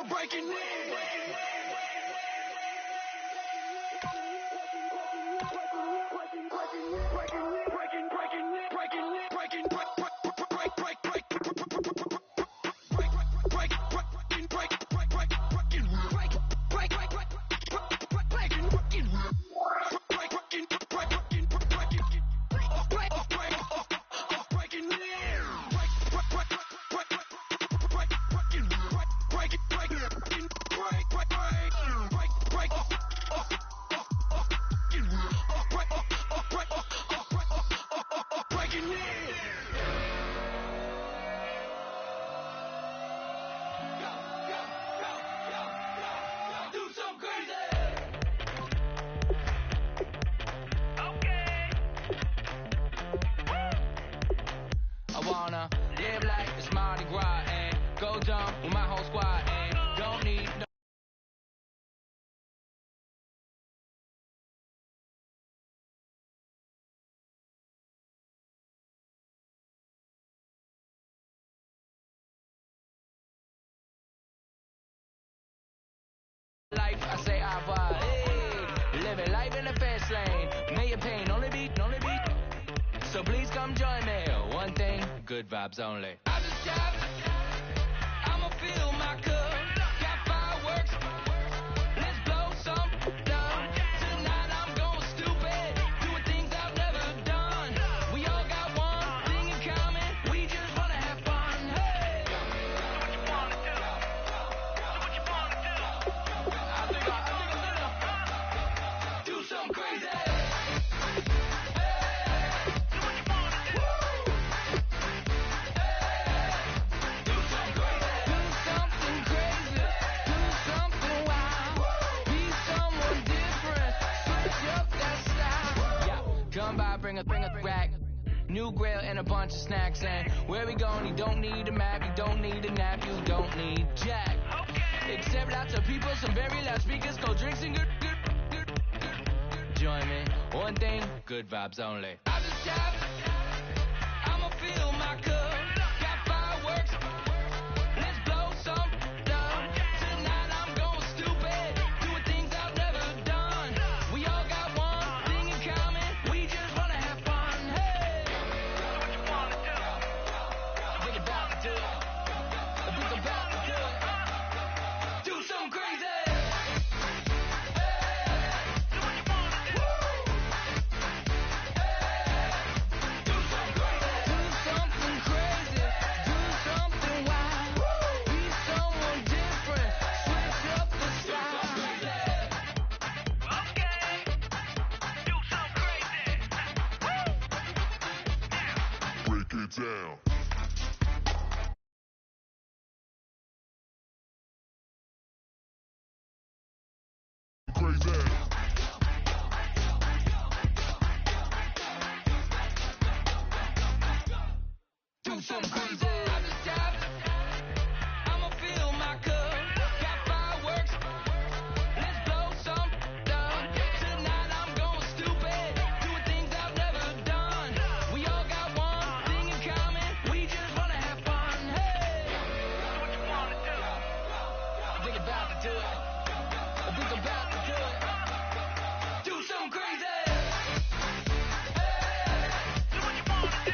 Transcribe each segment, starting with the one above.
breaking in. Live like it's Mardi Gras and go jump with my whole squad and don't need no life. I say I vibe. Hey, living life in the fast lane. May your pain only be. So please come join me. One thing, good vibes only. I just jab. I'ma fill my cup. Got fireworks. Let's blow some down. Tonight I'm going stupid. Doing things I've never done. We all got one thing in common. We just wanna have fun. Hey. So what you wanna do? So what you wanna do? I think I'm gonna do something crazy. Come by, bring a rack, new grill and a bunch of snacks. And where we going? You don't need a map, you don't need a nap, you don't need jack. Except lots of people, some very loud speakers, cold drinks and good. Join me. One thing, good vibes only. I just jab. I'ma fill my cup. Got fireworks. Let's blow some down. Tonight I'm going stupid. Doing things I've never done. We all got one thing in common. We just wanna have fun. Hey. So what you wanna do? I think about to do it. I think about to do it. Do something crazy. Down. Crazy. Do something crazy. I just jab. I'ma fill my cup. Got fireworks. Let's blow some down. Tonight I'm going stupid. Doing things I've never done. We all got one thing in common. We just wanna have fun. Hey. So what you wanna do? I think about to do it. I think about to do it. Do something crazy. Hey. So what you wanna do?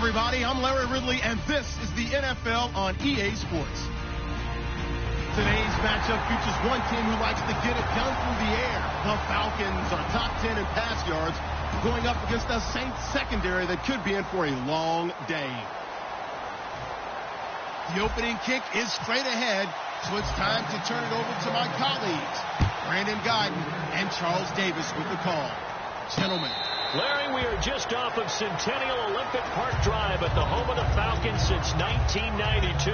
everybody. I'm Larry Ridley, and this is the NFL on EA Sports. Today's matchup features one team who likes to get it done through the air. The Falcons are top 10 in pass yards, going up against a Saints secondary that could be in for a long day. The opening kick is straight ahead, so it's time to turn it over to my colleagues, Brandon Guyton and Charles Davis with the call. Gentlemen. Larry, we are just off of Centennial Olympic Park Drive at the home of the Falcons since 1992.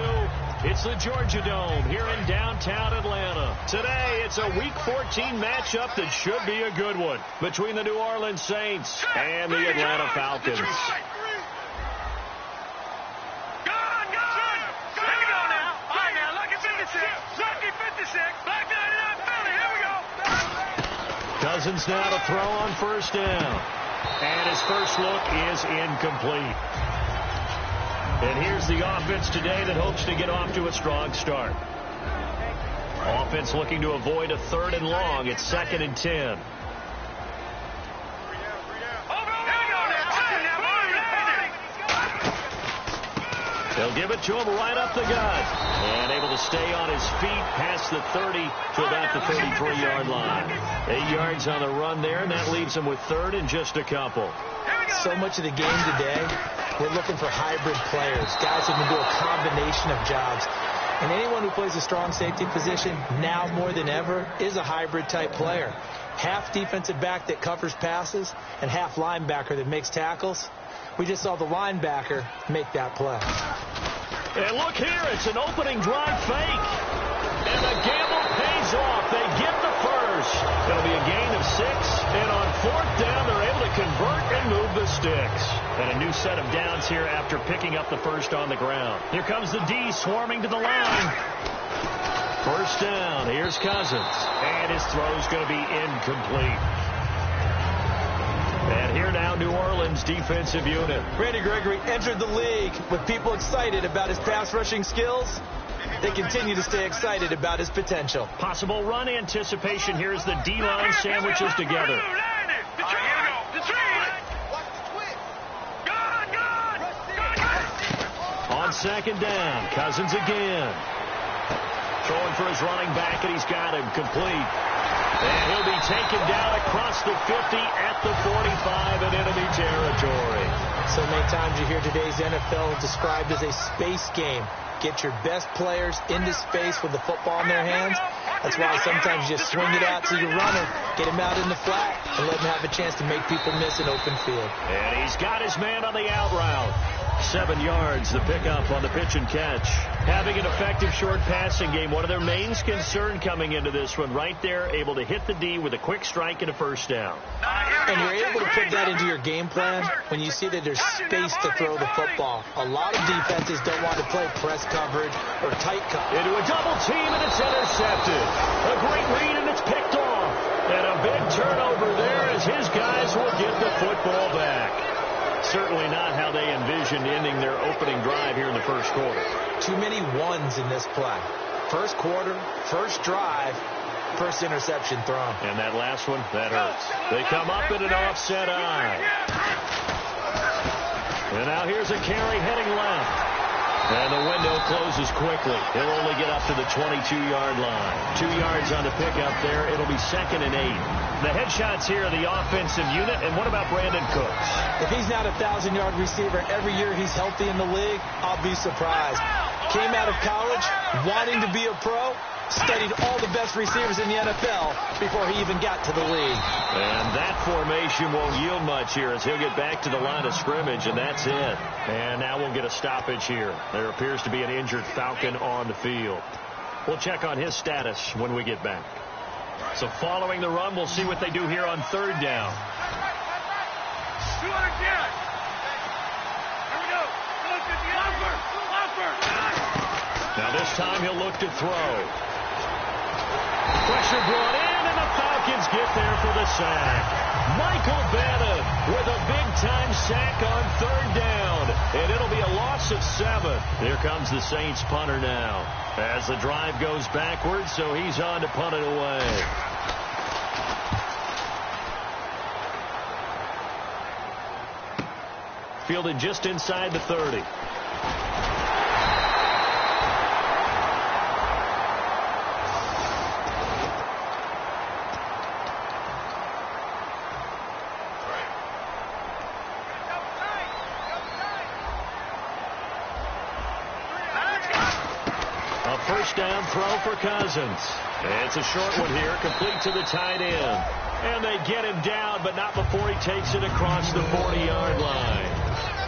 It's the Georgia Dome here in downtown Atlanta. Today, it's a Week 14 matchup that should be a good one between the New Orleans Saints and the Atlanta Falcons. Cousins now to throw on first down. And his first look is incomplete. And here's the offense today that hopes to get off to a strong start. Offense looking to avoid a 3rd and long. It's 2nd and 10. They'll give it to him right up the gut. And able to stay on his feet past the 30 to about the 33-yard line. 8 yards on the run there, and that leaves him with 3rd and just a couple. So much of the game today, we're looking for hybrid players, guys who can do a combination of jobs. And anyone who plays a strong safety position, now more than ever, is a hybrid-type player. Half defensive back that covers passes and half linebacker that makes tackles. We just saw the linebacker make that play. And look here, it's an opening drive fake. And the gamble pays off. They get the first. It'll be a gain of 6. And on 4th down, they're able to convert and move the sticks. And a new set of downs here after picking up the first on the ground. Here comes the D swarming to the line. First down, here's Cousins. And his throw's going to be incomplete. And here now, New Orleans defensive unit. Randy Gregory entered the league with people excited about his pass rushing skills. They continue to stay excited about his potential. Possible run anticipation here as the D-line sandwiches together. On 2nd down, Cousins again. Throwing for his running back, and he's got him complete. And he'll be taken down across the 50 at the 45 in enemy territory. So many times you hear today's NFL described as a space game. Get your best players into space with the football in their hands. That's why sometimes you just swing it out to your runner, get him out in the flat, and let him have a chance to make people miss an open field. And he's got his man on the out route. 7 yards, the pickup on the pitch and catch. Having an effective short passing game, one of their main concern coming into this one, right there, able to hit the D with a quick strike and a first down. And you're able to put that into your game plan when you see that there's space to throw the football. A lot of defenses don't want to play press coverage or tight coverage. Into a double team, and it's intercepted. A great read, and it's picked off. And a big turnover there as his guys will get the football back. Certainly not how they envisioned ending their opening drive here in the first quarter. Too many ones in this play. First quarter, first drive, first interception thrown. And that last one, that hurts. They come up in an offset eye. And now here's a carry heading left. And the window closes quickly. He'll only get up to the 22-yard line. 2 yards on the pickup there. It'll be 2nd and 8. The headshots here are the offensive unit. And what about Brandon Cooks? If he's not a 1,000-yard receiver every year he's healthy in the league, I'll be surprised. Came out of college wanting to be a pro, studied all the best receivers in the NFL before he even got to the league. And that formation won't yield much here as he'll get back to the line of scrimmage, and that's it. And now we'll get a stoppage here. There appears to be an injured Falcon on the field. We'll check on his status when we get back. So following the run, we'll see what they do here on 3rd down. Now this time he'll look to throw. Pressure brought in, and the Falcons get there for the sack. Michael Bannon with a big-time sack on 3rd down. And it'll be a loss of 7. Here comes the Saints punter now. As the drive goes backwards, so he's on to punt it away. Fielded just inside the 30. A first down throw for Cousins. It's a short one here, complete to the tight end. And they get him down, but not before he takes it across the 40-yard line.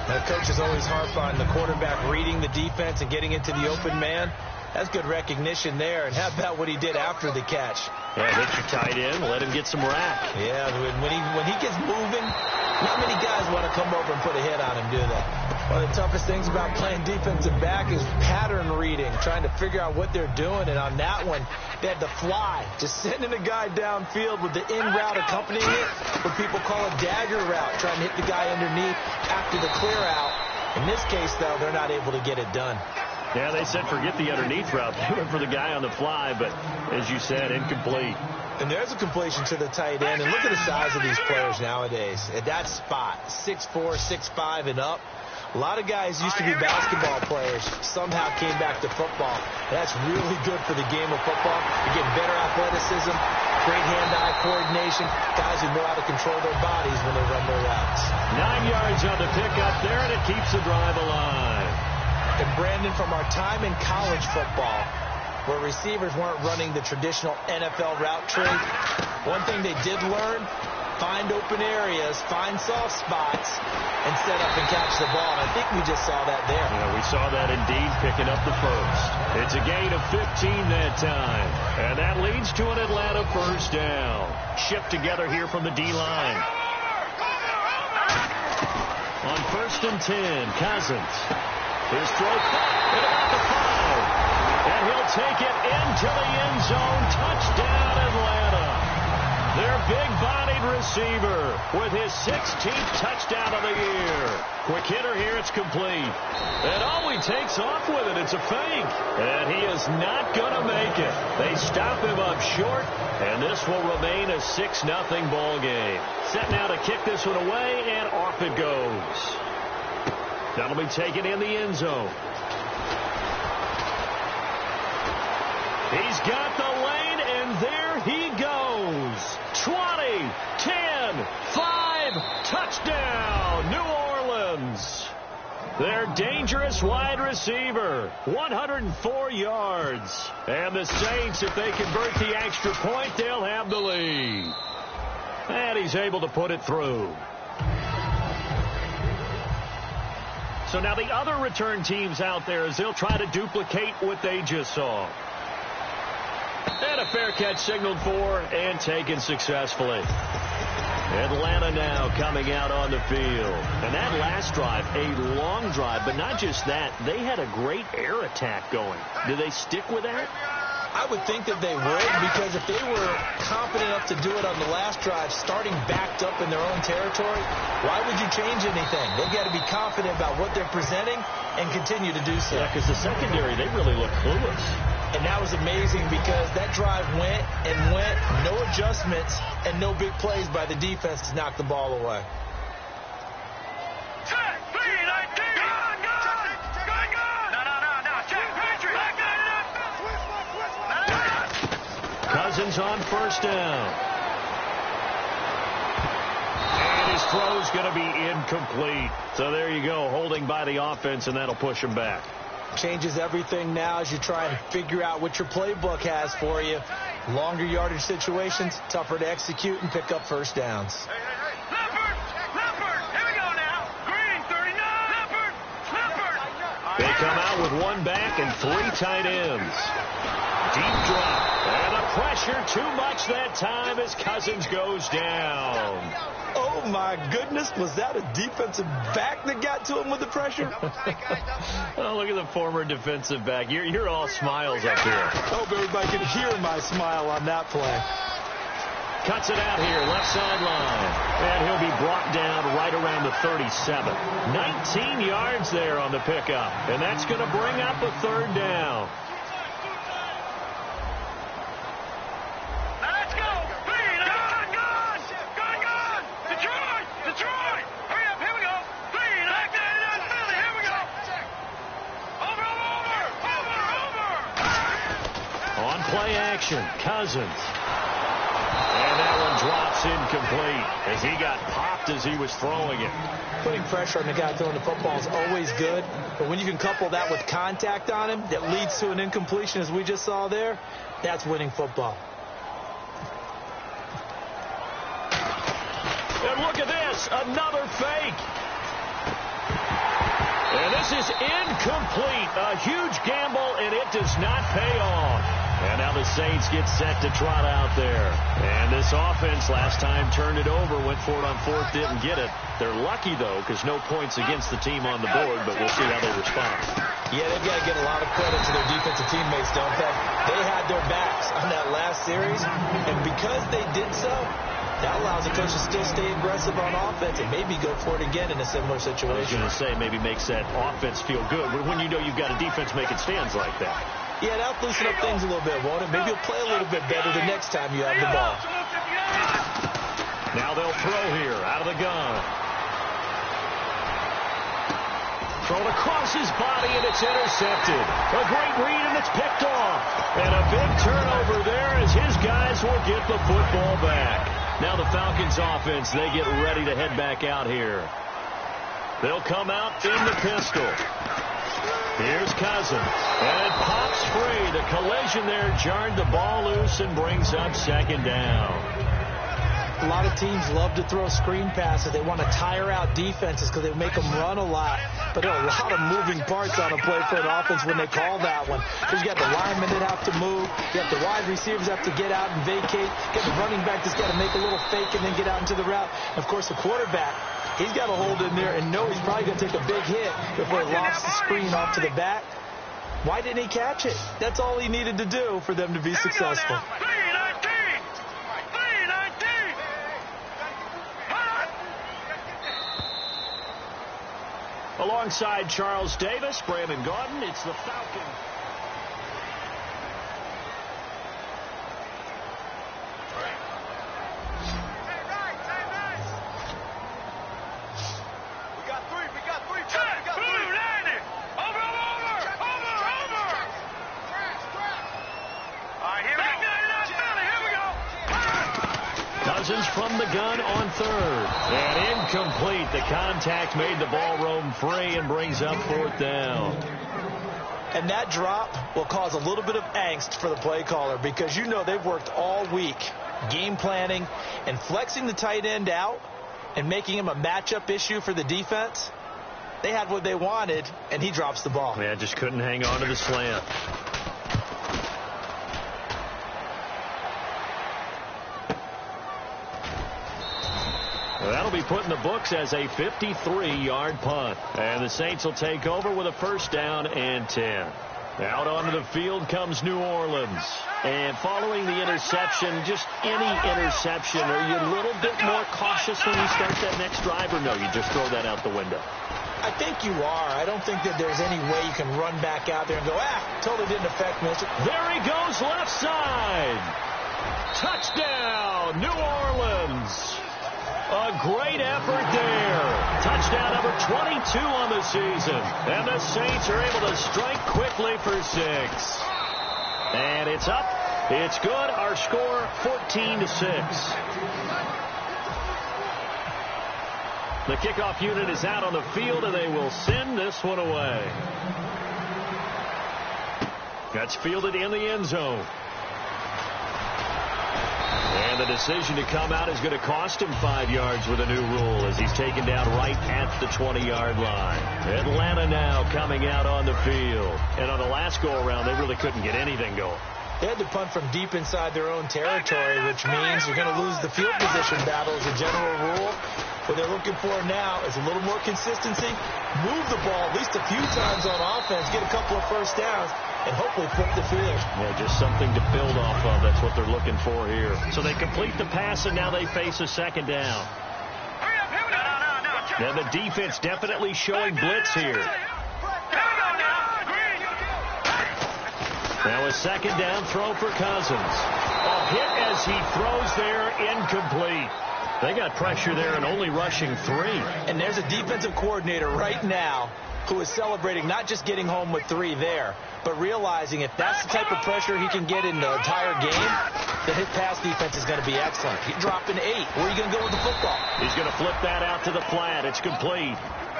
The coach is always harp on the quarterback reading the defense and getting into the open man. That's good recognition there. And how about what he did after the catch? Yeah, hit your tight end, let him get some rack. Yeah, when he gets moving, not many guys want to come over and put a hit on him, do they? One of the toughest things about playing defensive back is pattern reading, trying to figure out what they're doing. And on that one, they had to fly, just sending a guy downfield with the in route accompanying it, what people call a dagger route, trying to hit the guy underneath after the clear out. In this case, though, they're not able to get it done. Yeah, they said forget the underneath route. They went for the guy on the fly, but as you said, incomplete. And there's a completion to the tight end. And look at the size of these players nowadays. At that spot, 6'4", 6'5", and up. A lot of guys used to be basketball players, somehow came back to football. That's really good for the game of football. You get better athleticism, great hand-eye coordination, guys who know how to control their bodies when they run their routes. 9 yards on the pickup there, and it keeps the drive alive. And Brandon, from our time in college football, where receivers weren't running the traditional NFL route tree, one thing they did learn, find open areas, find soft spots, and set up and catch the ball. And I think we just saw that there. Yeah, we saw that indeed, picking up the first. It's a gain of 15 that time. And that leads to an Atlanta first down. Shipped together here from the D-line. On 1st and 10, Cousins. His throw at about the 5. And he'll take it into the end zone. Touchdown, Atlanta. Their big-bodied receiver with his 16th touchdown of the year. Quick hitter here, it's complete. And he takes off with it. It's a fake. And he is not going to make it. They stop him up short, and this will remain a 6-0 ball game. Set now to kick this one away, and off it goes. That'll be taken in the end zone. He's got the lane, and there he goes. 20, 10, 5, touchdown, New Orleans. Their dangerous wide receiver, 104 yards. And the Saints, if they convert the extra point, they'll have the lead. And he's able to put it through. So now the other return teams out there, as they'll try to duplicate what they just saw. And a fair catch signaled for and taken successfully. Atlanta now coming out on the field. And that last drive, a long drive, but not just that. They had a great air attack going. Do they stick with that? I would think that they would, because if they were confident enough to do it on the last drive, starting backed up in their own territory, why would you change anything? They've got to be confident about what they're presenting and continue to do so. Yeah, because the secondary, they really look clueless. And that was amazing because that drive went and went, no adjustments, and no big plays by the defense to knock the ball away. Cousins on first down. And his throw's going to be incomplete. So there you go, holding by the offense, and that'll push him back. Changes everything now as you try and figure out what your playbook has for you. Longer yardage situations, tougher to execute and pick up first downs. They come out with one back and 3 tight ends. Deep drop. And the pressure too much that time as Cousins goes down. Oh, my goodness. Was that a defensive back that got to him with the pressure? Oh, look at the former defensive back. You're all smiles up here. I hope everybody can hear my smile on that play. Cuts it out here, left sideline. And he'll be brought down right around the 37. 19 yards there on the pickup. And that's going to bring up a 3rd down. play action. Cousins. And that one drops incomplete as he got popped as he was throwing it. Putting pressure on the guy throwing the football is always good, but when you can couple that with contact on him that leads to an incompletion, as we just saw there, that's winning football. And look at this, another fake. And this is incomplete. A huge gamble, and it does not pay off. And now the Saints get set to trot out there. And this offense last time turned it over, went for it on fourth, didn't get it. They're lucky, though, because no points against the team on the board, but we'll see how they respond. Yeah, they've got to get a lot of credit to their defensive teammates, don't they? They had their backs on that last series, and because they did so, that allows the coach to still stay aggressive on offense and maybe go for it again in a similar situation. I was going to say, maybe makes that offense feel good, but when you know you've got a defense making stands like that. Yeah, that'll loosen up things a little bit, won't it? Maybe you'll play a little bit better the next time you have the ball. Now they'll throw here out of the gun. Thrown across his body, and it's intercepted. A great read, and it's picked off. And a big turnover there as his guys will get the football back. Now the Falcons offense, they get ready to head back out here. They'll come out in the pistol. Here's Cousins. And it pops free. The collision there jarred the ball loose and brings up second down. A lot of teams love to throw screen passes. They want to tire out defenses because they make them run a lot. But there are a lot of moving parts on a play for an offense when they call that one. Because you got the linemen that have to move. You got the wide receivers have to get out and vacate. You got the running back that's got to make a little fake and then get out into the route. And of course, the quarterback, he's got to hold in there and know he's probably going to take a big hit before he lofts the screen off to the back. Why didn't he catch it? That's all he needed to do for them to be successful. Alongside Charles Davis, Brandon Gordon, it's the Falcons. From the gun on third. And incomplete. The contact made the ball roam free and brings up fourth down. And that drop will cause a little bit of angst for the play caller because you know they've worked all week game planning and flexing the tight end out and making him a matchup issue for the defense. They had what they wanted, and he drops the ball. Yeah, just couldn't hang on to the slant. That'll be put in the books as a 53-yard punt. And the Saints will take over with a first down and 10. Out onto the field comes New Orleans. And following the interception, just any interception, are you a little bit more cautious when you start that next drive, or no, you just throw that out the window? I think you are. I don't think that there's any way you can run back out there and go, totally didn't affect me. There he goes, left side. Touchdown, New Orleans. A great effort there. Touchdown number 22 on the season. And the Saints are able to strike quickly for 6. And it's up. It's good. Our score, 14-6. The kickoff unit is out on the field, and they will send this one away. That's fielded in the end zone. And the decision to come out is going to cost him 5 yards with a new rule as he's taken down right at the 20-yard line. Atlanta now coming out on the field. And on the last go-around, they really couldn't get anything going. They had to punt from deep inside their own territory, which means you're going to lose the field position battle as a general rule. What they're looking for now is a little more consistency, move the ball at least a few times on offense, get a couple of first downs, and hopefully flip the field. Yeah, just something to build off of. That's what they're looking for here. So they complete the pass, and now they face a second down. Now the defense definitely showing blitz here. Now a second down throw for Cousins. A hit as he throws there, incomplete. They got pressure there and only rushing 3. And there's a defensive coordinator right now who is celebrating not just getting home with 3 there, but realizing if that's the type of pressure he can get in the entire game, then his pass defense is going to be excellent. You're dropping 8. Where are you going to go with the football? He's going to flip that out to the flat. It's complete.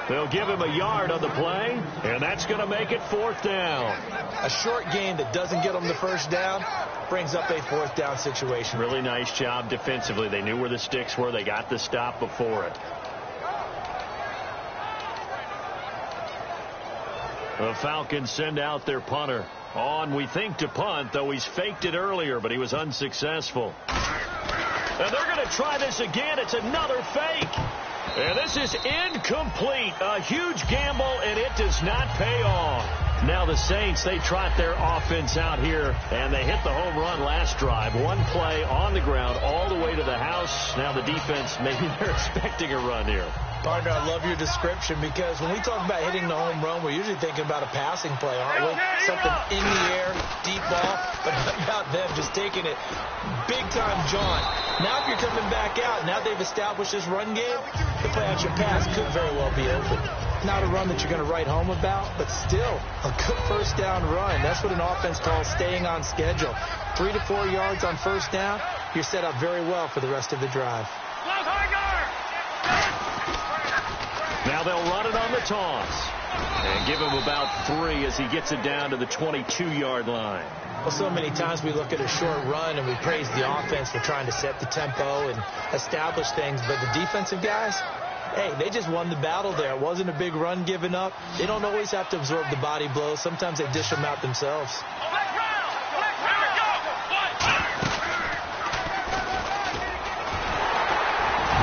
They'll give him a yard on the play, and that's going to make it 4th down. A short game that doesn't get them the first down brings up a 4th down situation. Really nice job defensively. They knew where the sticks were. They got the stop before it. The Falcons send out their punter. On, we think, to punt, though he's faked it earlier, but he was unsuccessful. And they're going to try this again. It's another fake. And this is incomplete. A huge gamble, and it does not pay off. Now the Saints, they trot their offense out here, and they hit the home run last drive. 1 play on the ground all the way to the house. Now the defense, maybe they're expecting a run here. Partner, I love your description because when we talk about hitting the home run, we're usually thinking about a passing play, aren't we? Something in the air, deep ball, but how about them just taking it big-time jaunt. Now if you're coming back out, now they've established this run game, the play-action pass could very well be open. Not a run that you're going to write home about, but still a good first down run. That's what an offense calls staying on schedule. 3 to 4 yards on first down, you're set up very well for the rest of the drive. Now they'll run it on the toss and give him about 3 as he gets it down to the 22-yard line. Well, so many times we look at a short run and we praise the offense for trying to set the tempo and establish things, but the defensive guys, hey, they just won the battle there. It wasn't a big run given up. They don't always have to absorb the body blows. Sometimes they dish them out themselves.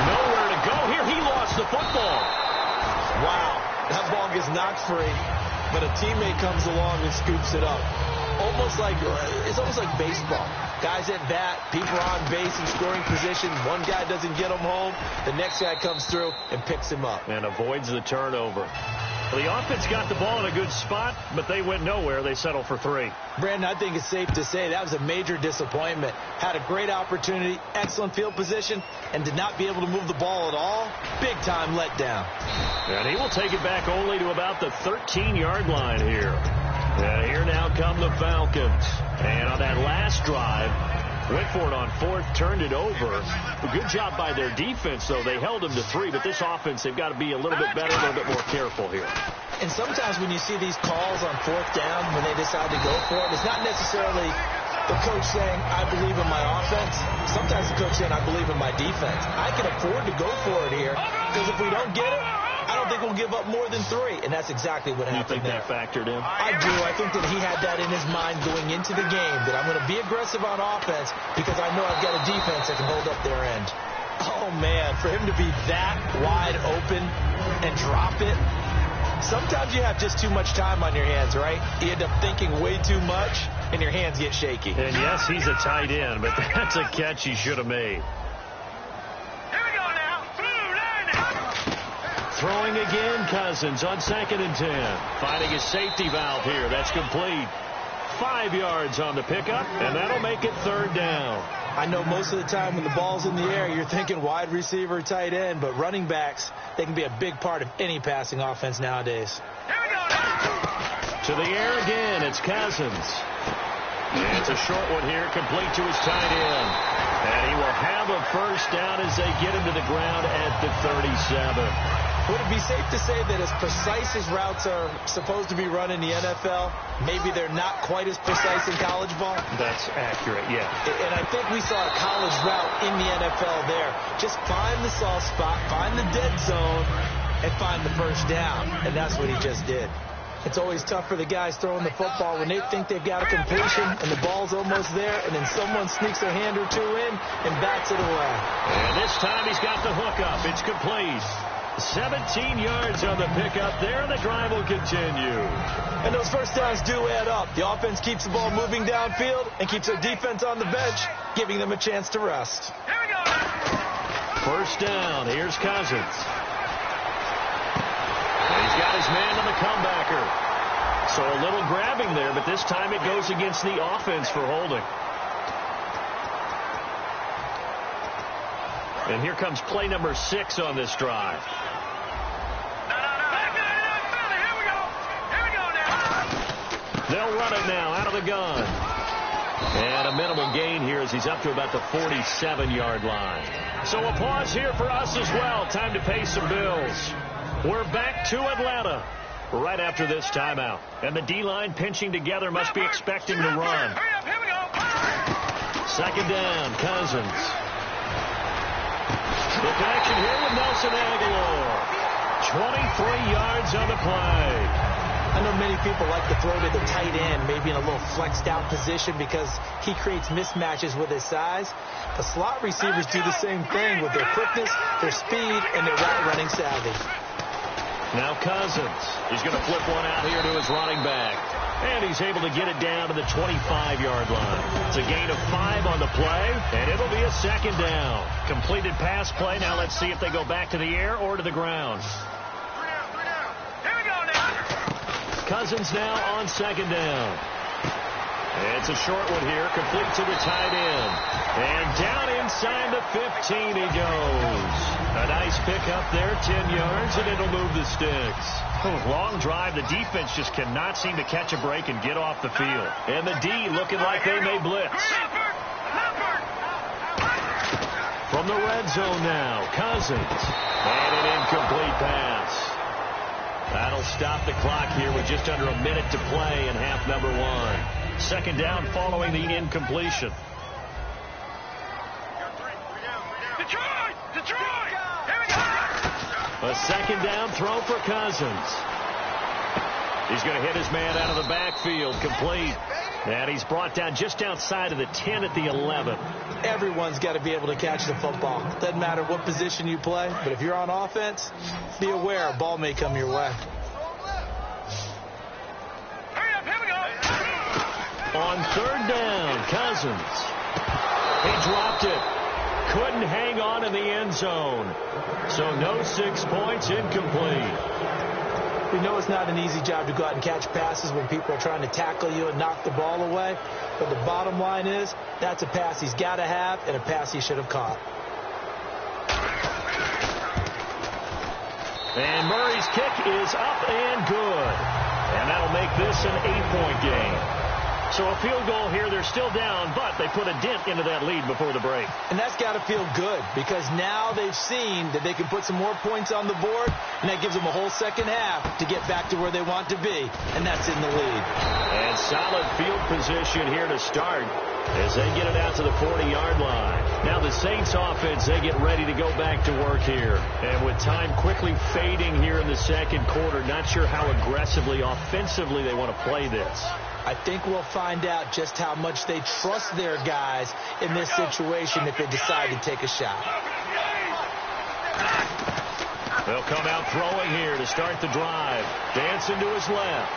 Nowhere to go here. He lost the football. Wow, that ball gets knocked free, but a teammate comes along and scoops it up. It's almost like baseball. Guys at bat, people are on base in scoring position. One guy doesn't get him home. The next guy comes through and picks him up. And avoids the turnover. The offense got the ball in a good spot, but they went nowhere. They settled for 3. Brandon, I think it's safe to say that was a major disappointment. Had a great opportunity, excellent field position, and did not be able to move the ball at all. Big-time letdown. And he will take it back only to about the 13-yard line here. And here now come the Falcons. And on that last drive, went for it on 4th, turned it over. A good job by their defense, though. They held them to 3, but this offense, they've got to be a little bit better, a little bit more careful here. And sometimes when you see these calls on 4th down, when they decide to go for it, it's not necessarily the coach saying, I believe in my offense. Sometimes the coach saying, I believe in my defense. I can afford to go for it here, because if we don't get it, I don't think we'll give up more than 3, and that's exactly what happened there. You think that factored in? I do. I think that he had that in his mind going into the game, that I'm going to be aggressive on offense because I know I've got a defense that can hold up their end. Oh, man, for him to be that wide open and drop it, sometimes you have just too much time on your hands, right? You end up thinking way too much, and your hands get shaky. And, yes, he's a tight end, but that's a catch he should have made. Throwing again, Cousins on 2nd and 10. Finding his safety valve here. That's complete. 5 yards on the pickup, and that'll make it 3rd down. I know most of the time when the ball's in the air, you're thinking wide receiver, tight end, but running backs, they can be a big part of any passing offense nowadays. To the air again, it's Cousins. And it's a short one here, complete to his tight end. And he will have a first down as they get him to the ground at the 37. Would it be safe to say that as precise as routes are supposed to be run in the NFL, maybe they're not quite as precise in college ball? That's accurate, yeah. And I think we saw a college route in the NFL there. Just find the soft spot, find the dead zone, and find the first down. And that's what he just did. It's always tough for the guys throwing the football when they think they've got a completion and the ball's almost there, and then someone sneaks a hand or two in and bats it away. And this time he's got the hook up. It's complete. 17 yards on the pickup there, and the drive will continue. And those first downs do add up. The offense keeps the ball moving downfield and keeps their defense on the bench, giving them a chance to rest. Here we go. First down. Here's Cousins. And he's got his man on the comebacker. So a little grabbing there, but this time it goes against the offense for holding. And here comes play number 6 on this drive. They'll run it now out of the gun. And a minimal gain here as he's up to about the 47-yard line. So a pause here for us as well. Time to pay some bills. We're back to Atlanta right after this timeout. And the D-line pinching together must be expecting to run. Second down, Cousins. The connection here with Nelson Aguilar. 23 yards on the play. I know many people like to throw to the tight end, maybe in a little flexed out position because he creates mismatches with his size. The slot receivers do the same thing with their quickness, their speed, and their route running savvy. Now Cousins. He's going to flip one out here to his running back. And he's able to get it down to the 25-yard line. It's a gain of 5 on the play, and it'll be a second down. Completed pass play. Now let's see if they go back to the air or to the ground. Cousins now on second down. It's a short one here, complete to the tight end. And down inside the 15 he goes. A nice pickup there, 10 yards, and it'll move the sticks. Long drive, the defense just cannot seem to catch a break and get off the field. And the D looking like they may blitz. From the red zone now, Cousins. And an incomplete pass. That'll stop the clock here with just under a minute to play in half number 1. Second down following the incompletion. Detroit! Here we go! A second down throw for Cousins. He's going to hit his man out of the backfield, complete. And he's brought down just outside of the 10 at the 11. Everyone's got to be able to catch the football. Doesn't matter what position you play, but if you're on offense, be aware a ball may come your way. Hurry up, here we go! On third down, Cousins. He dropped it. Couldn't hang on in the end zone. So no 6 points, incomplete. We know it's not an easy job to go out and catch passes when people are trying to tackle you and knock the ball away. But the bottom line is, that's a pass he's got to have and a pass he should have caught. And Murray's kick is up and good. And that'll make this an 8-point game. So a field goal here, they're still down, but they put a dent into that lead before the break. And that's got to feel good because now they've seen that they can put some more points on the board, and that gives them a whole second half to get back to where they want to be, and that's in the lead. And solid field position here to start as they get it out to the 40-yard line. Now the Saints offense, they get ready to go back to work here. And with time quickly fading here in the second quarter, not sure how aggressively, offensively they want to play this. I think we'll find out just how much they trust their guys in this situation if they decide to take a shot. They'll come out throwing here to start the drive. Dancing to his left.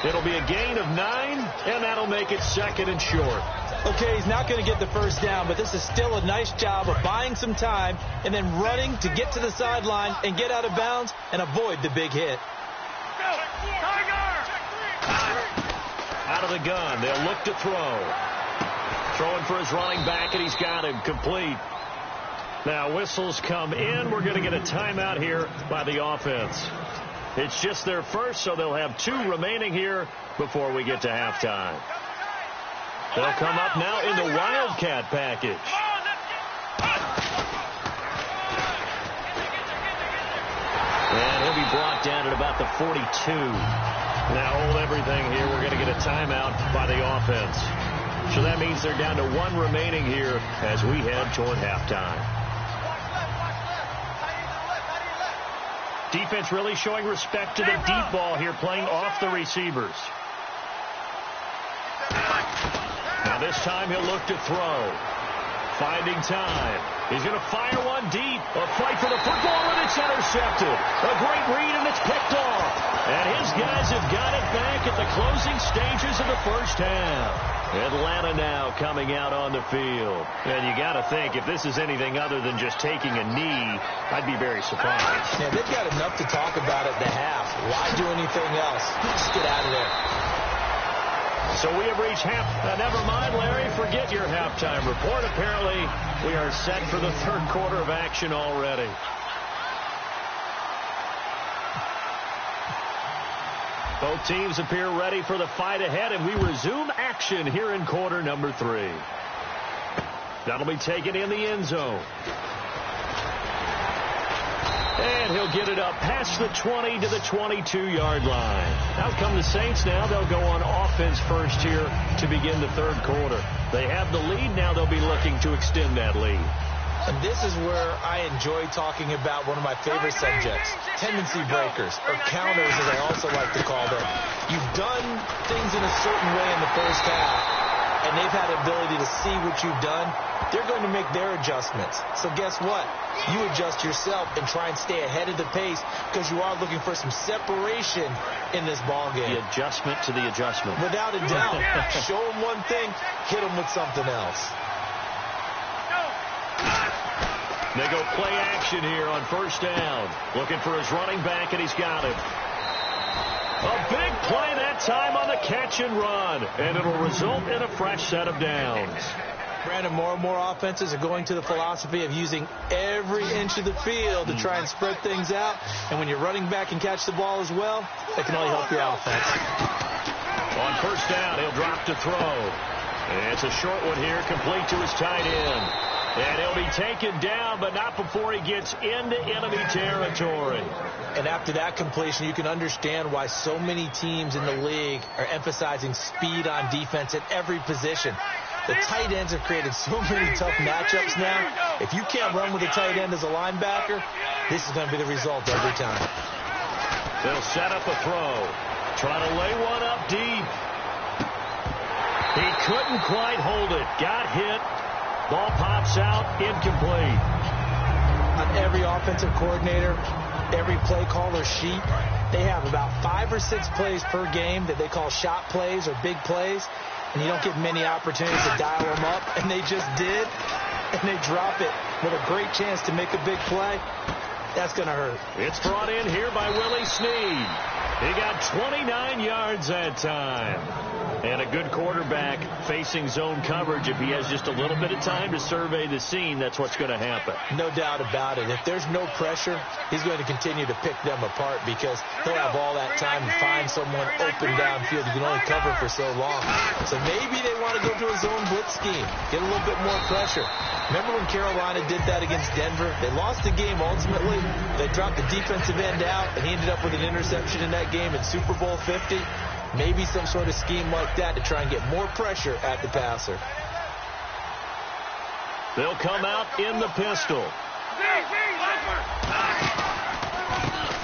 It'll be a gain of 9, and that'll make it second and short. Okay, he's not going to get the first down, but this is still a nice job of buying some time and then running to get to the sideline and get out of bounds and avoid the big hit. Out of the gun, they'll look to throw. Throwing for his running back, and he's got him complete. Now whistles come in. We're going to get a timeout here by the offense. It's just their first, so they'll have 2 remaining here before we get to halftime. They'll come up now in the Wildcat package. And he'll be brought down at about the 42. Now hold everything here. We're going to get a timeout by the offense. So that means they're down to 1 remaining here as we head toward halftime. Defense really showing respect to the deep ball here, playing off the receivers. Now this time he'll look to throw. Finding time. He's going to fire one deep. A fight for the football, and it's intercepted. A great read, and it's picked off. And his guys have got it back at the closing stages of the first half. Atlanta now coming out on the field. And you got to think, if this is anything other than just taking a knee, I'd be very surprised. Yeah, they've got enough to talk about at the half. Why do anything else? Just get out of there. So we have reached half. Never mind, Larry. Forget your halftime report. Apparently, we are set for the third quarter of action already. Both teams appear ready for the fight ahead, and we resume action here in quarter number 3. That'll be taken in the end zone. And he'll get it up past the 20 to the 22-yard line. Out come the Saints now. They'll go on offense first here to begin the third quarter. They have the lead. Now they'll be looking to extend that lead. And this is where I enjoy talking about one of my favorite subjects, tendency breakers, or counters as I also like to call them. You've done things in a certain way in the first half, and they've had the ability to see what you've done. They're going to make their adjustments. So guess what? You adjust yourself and try and stay ahead of the pace because you are looking for some separation in this ball game. The adjustment to the adjustment. Without a doubt. Show them one thing, hit them with something else. They go play action here on first down. Looking for his running back, and he's got him. A big play that time on the catch and run, and it'll result in a fresh set of downs. Brandon, more and more offenses are going to the philosophy of using every inch of the field to try and spread things out. And when you're running back and catch the ball as well, that can only help your offense. On first down, he'll drop to throw. And it's a short one here, complete to his tight end. And he'll be taken down, but not before he gets into enemy territory. And after that completion, you can understand why so many teams in the league are emphasizing speed on defense at every position. The tight ends have created so many tough matchups now. If you can't run with a tight end as a linebacker, this is going to be the result every time. They'll set up a throw. Try to lay one up deep. He couldn't quite hold it. Got hit. Ball pops out, incomplete. On every offensive coordinator, every play caller sheet, they have about 5 or 6 plays per game that they call shot plays or big plays, and you don't get many opportunities to dial them up, and they just did, and they drop it with a great chance to make a big play. That's going to hurt. It's brought in here by Willie Snead. He got 29 yards that time. And a good quarterback facing zone coverage. If he has just a little bit of time to survey the scene, that's what's going to happen. No doubt about it. If there's no pressure, he's going to continue to pick them apart because he'll have all that time to find someone open downfield. You can only cover for so long. So maybe they want to go to a zone blitz scheme, get a little bit more pressure. Remember when Carolina did that against Denver? They lost the game ultimately. They dropped the defensive end out, and he ended up with an interception in that game in Super Bowl 50. Maybe some sort of scheme like that to try and get more pressure at the passer. They'll come out in the pistol.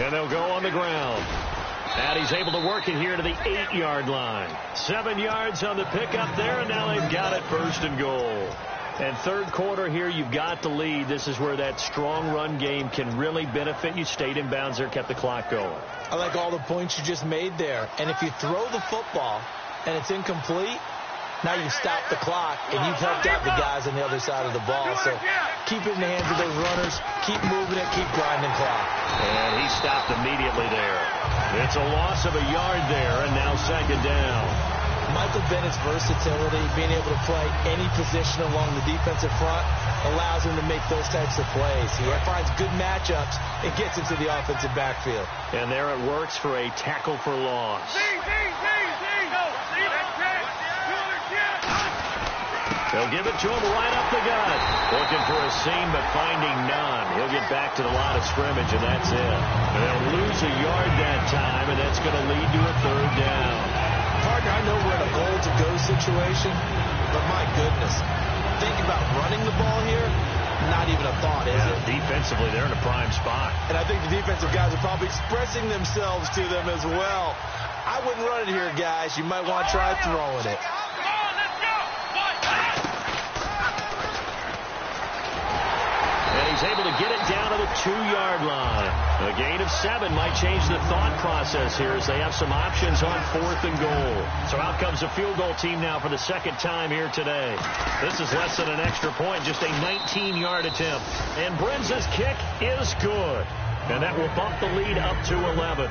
And they'll go on the ground. And he's able to work it here to the 8-yard line. 7 yards on the pickup there, and now they've got it first and goal. And third quarter here, you've got the lead. This is where that strong run game can really benefit you. Stayed in bounds there, kept the clock going. I like all the points you just made there. And if you throw the football and it's incomplete, now you've stopped the clock and you've helped out the guys on the other side of the ball. So keep it in the hands of those runners. Keep moving it. Keep grinding clock. And he stopped immediately there. It's a loss of a yard there, and now second down. Michael Bennett's versatility, being able to play any position along the defensive front, allows him to make those types of plays. He finds good matchups and gets into the offensive backfield. And there it works for a tackle for loss. They'll give it to him right up the gut. Looking for a seam, but finding none. He'll get back to the line of scrimmage, and that's it. And they'll lose a yard that time, and that's going to lead to a third down. Partner, I know we're in a goal-to-go situation, but my goodness, think about running the ball here, not even a thought, is it? Defensively, they're in a prime spot. And I think the defensive guys are probably expressing themselves to them as well. I wouldn't run it here, guys. You might want to try throwing it. And he's able to get it down to the 2-yard line. A gain of 7 might change the thought process here as they have some options on 4th and goal. So out comes the field goal team now for the second time here today. This is less than an extra point, just a 19-yard attempt. And Brenza's kick is good. And that will bump the lead up to 11.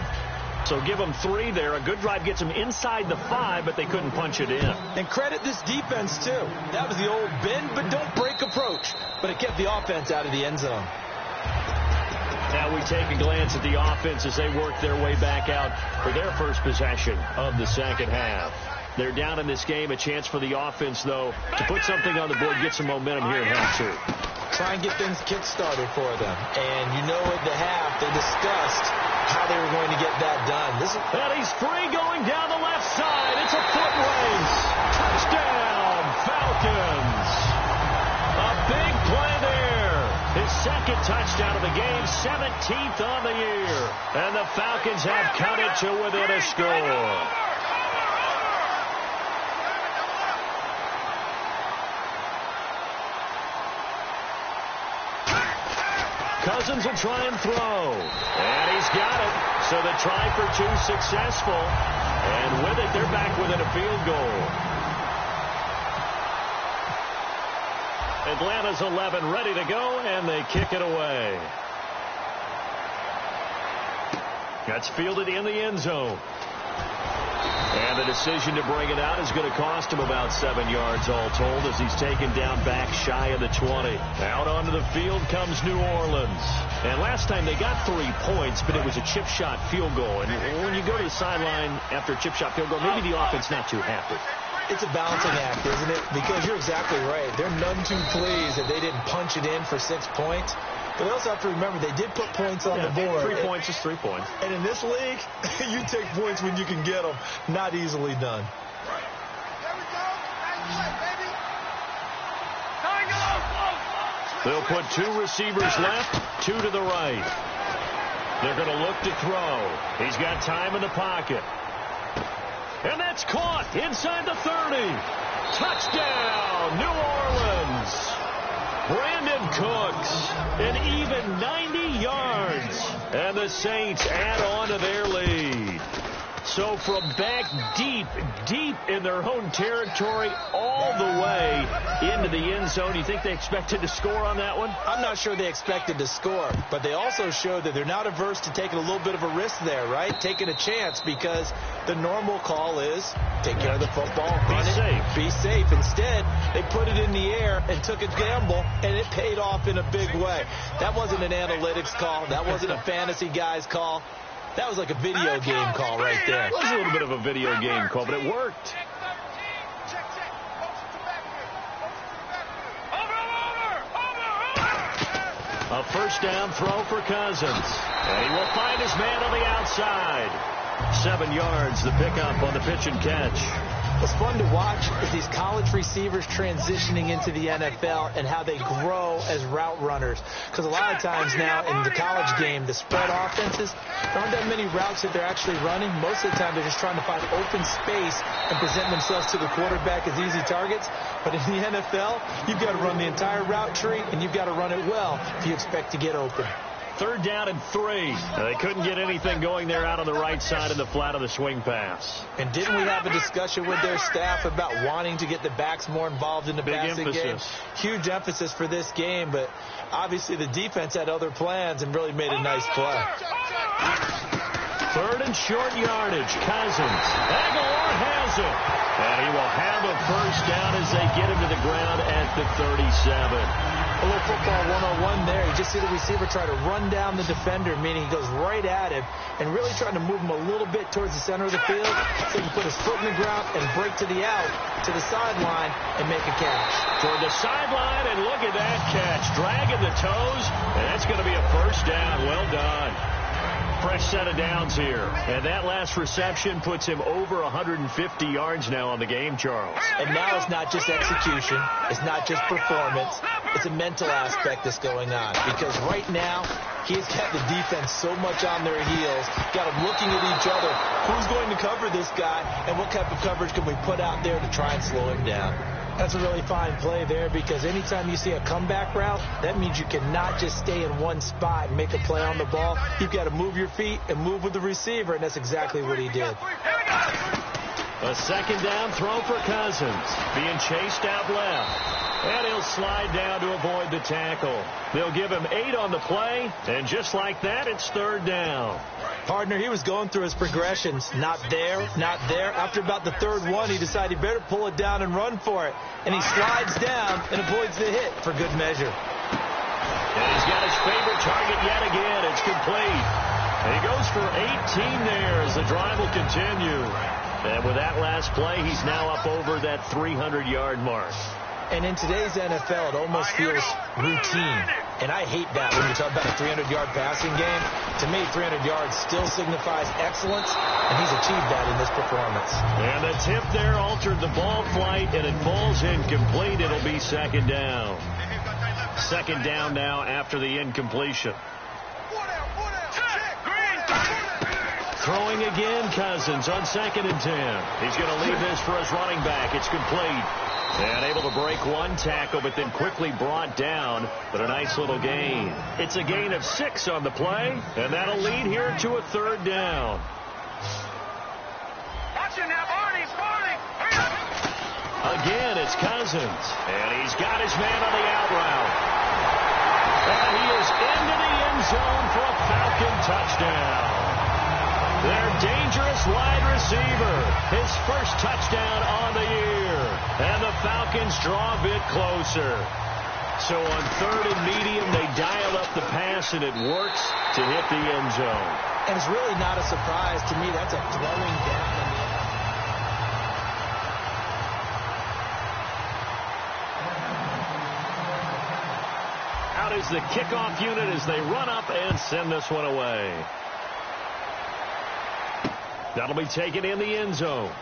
So give them 3 there. A good drive gets them inside the 5, but they couldn't punch it in. And credit this defense, too. That was the old bend but don't break approach. But it kept the offense out of the end zone. Now we take a glance at the offense as they work their way back out for their first possession of the second half. They're down in this game. A chance for the offense, though, to put something on the board, get some momentum here in half two. Try and get things kick-started for them. And you know at the half, they discussed how they were going to get that done. And he's free going down the left side. It's a foot race. Touchdown, Falcons. A big play there. His second touchdown of the game, 17th on the year. And the Falcons have cut it to within a score. Cousins will try and throw. And he's got it. So the try for two successful. And with it, they're back within a field goal. Atlanta's 11 ready to go, and they kick it away. That's fielded in the end zone. And the decision to bring it out is going to cost him about 7 yards all told as he's taken down back shy of the 20. Out onto the field comes New Orleans. And last time they got 3 points, but it was a chip shot field goal. And when you go to the sideline after a chip shot field goal, maybe the offense not too happy. It's a balancing act, isn't it? Because you're exactly right. They're none too pleased that they didn't punch it in for 6 points. But they also have to remember they did put points on the board. 3 points is 3 points. And in this league, you take points when you can get them. Not easily done. They'll put 2 receivers left, 2 to the right. They're going to look to throw. He's got time in the pocket. And that's caught inside the 30. Touchdown, New Orleans. Brandon Cooks, an even 90 yards. And the Saints add on to their lead. So from back deep in their own territory all the way into the end zone, you think they expected to score on that one? I'm not sure they expected to score, but they also showed that they're not averse to taking a little bit of a risk there, right? Taking a chance because the normal call is take care of the football, be safe. Instead, they put it in the air and took a gamble, and it paid off in a big way. That wasn't an analytics call. That wasn't a fantasy guy's call. That was like a video game call right there. It was a little bit of a video game call, but it worked. A first down throw for Cousins. And he will find his man on the outside. 7 yards, the pickup on the pitch and catch. What's fun to watch is these college receivers transitioning into the NFL and how they grow as route runners. Because a lot of times now in the college game, the spread offenses, there aren't that many routes that they're actually running. Most of the time, they're just trying to find open space and present themselves to the quarterback as easy targets. But in the NFL, you've got to run the entire route tree, and you've got to run it well if you expect to get open. 3rd down and 3. They couldn't get anything going there out on the right side of the flat of the swing pass. And didn't we have a discussion with their staff about wanting to get the backs more involved in the passing game? Huge emphasis for this game, but obviously the defense had other plans and really made a nice play. 3rd and short yardage. Cousins. Aguilar has it. And he will have a first down as they get him to the ground at the 37. A little football 101 there. You just see the receiver try to run down the defender, meaning he goes right at him and really trying to move him a little bit towards the center of the field so he can put his foot in the ground and break to the out, to the sideline, and make a catch. Toward the sideline, and look at that catch. Dragging the toes, and that's going to be a first down. Well done. Fresh set of downs here. And that last reception puts him over 150 yards now on the game, Charles. And now it's not just execution. It's not just performance. It's a mental aspect that's going on. Because right now, he's got the defense so much on their heels, got them looking at each other. Who's going to cover this guy, and what type of coverage can we put out there to try and slow him down? That's a really fine play there because anytime you see a comeback route, that means you cannot just stay in one spot and make a play on the ball. You've got to move your feet and move with the receiver, and that's exactly what he did. A 2nd down throw for Cousins. Being chased out left. And he'll slide down to avoid the tackle. They'll give him 8 on the play, and just like that, it's 3rd down. Partner, he was going through his progressions. Not there, not there. After about the 3rd one, he decided he better pull it down and run for it. And he slides down and avoids the hit for good measure. And he's got his favorite target yet again. It's complete. He goes for 18 there as the drive will continue. And with that last play, he's now up over that 300-yard mark. And in today's NFL, it almost feels routine. And I hate that when you talk about a 300-yard passing game. To me, 300 yards still signifies excellence, and he's achieved that in this performance. And the tip there altered the ball flight, and it falls incomplete. It'll be second down. Second down now after the incompletion. Throwing again, Cousins on 2nd and 10. He's going to leave this for his running back. It's complete. And able to break one tackle, but then quickly brought down. But a nice little gain. It's a gain of 6 on the play, and that'll lead here to a 3rd down. Watch him now, Barney. Again, it's Cousins. And he's got his man on the out route. And he is into the end zone for a Falcon touchdown. Their dangerous wide receiver, his first touchdown on the year. And the Falcons draw a bit closer. So on 3rd and medium, they dial up the pass, and it works to hit the end zone. And it's really not a surprise to me. That's a throwing down. Out is the kickoff unit as they run up and send this one away. That'll be taken in the end zone.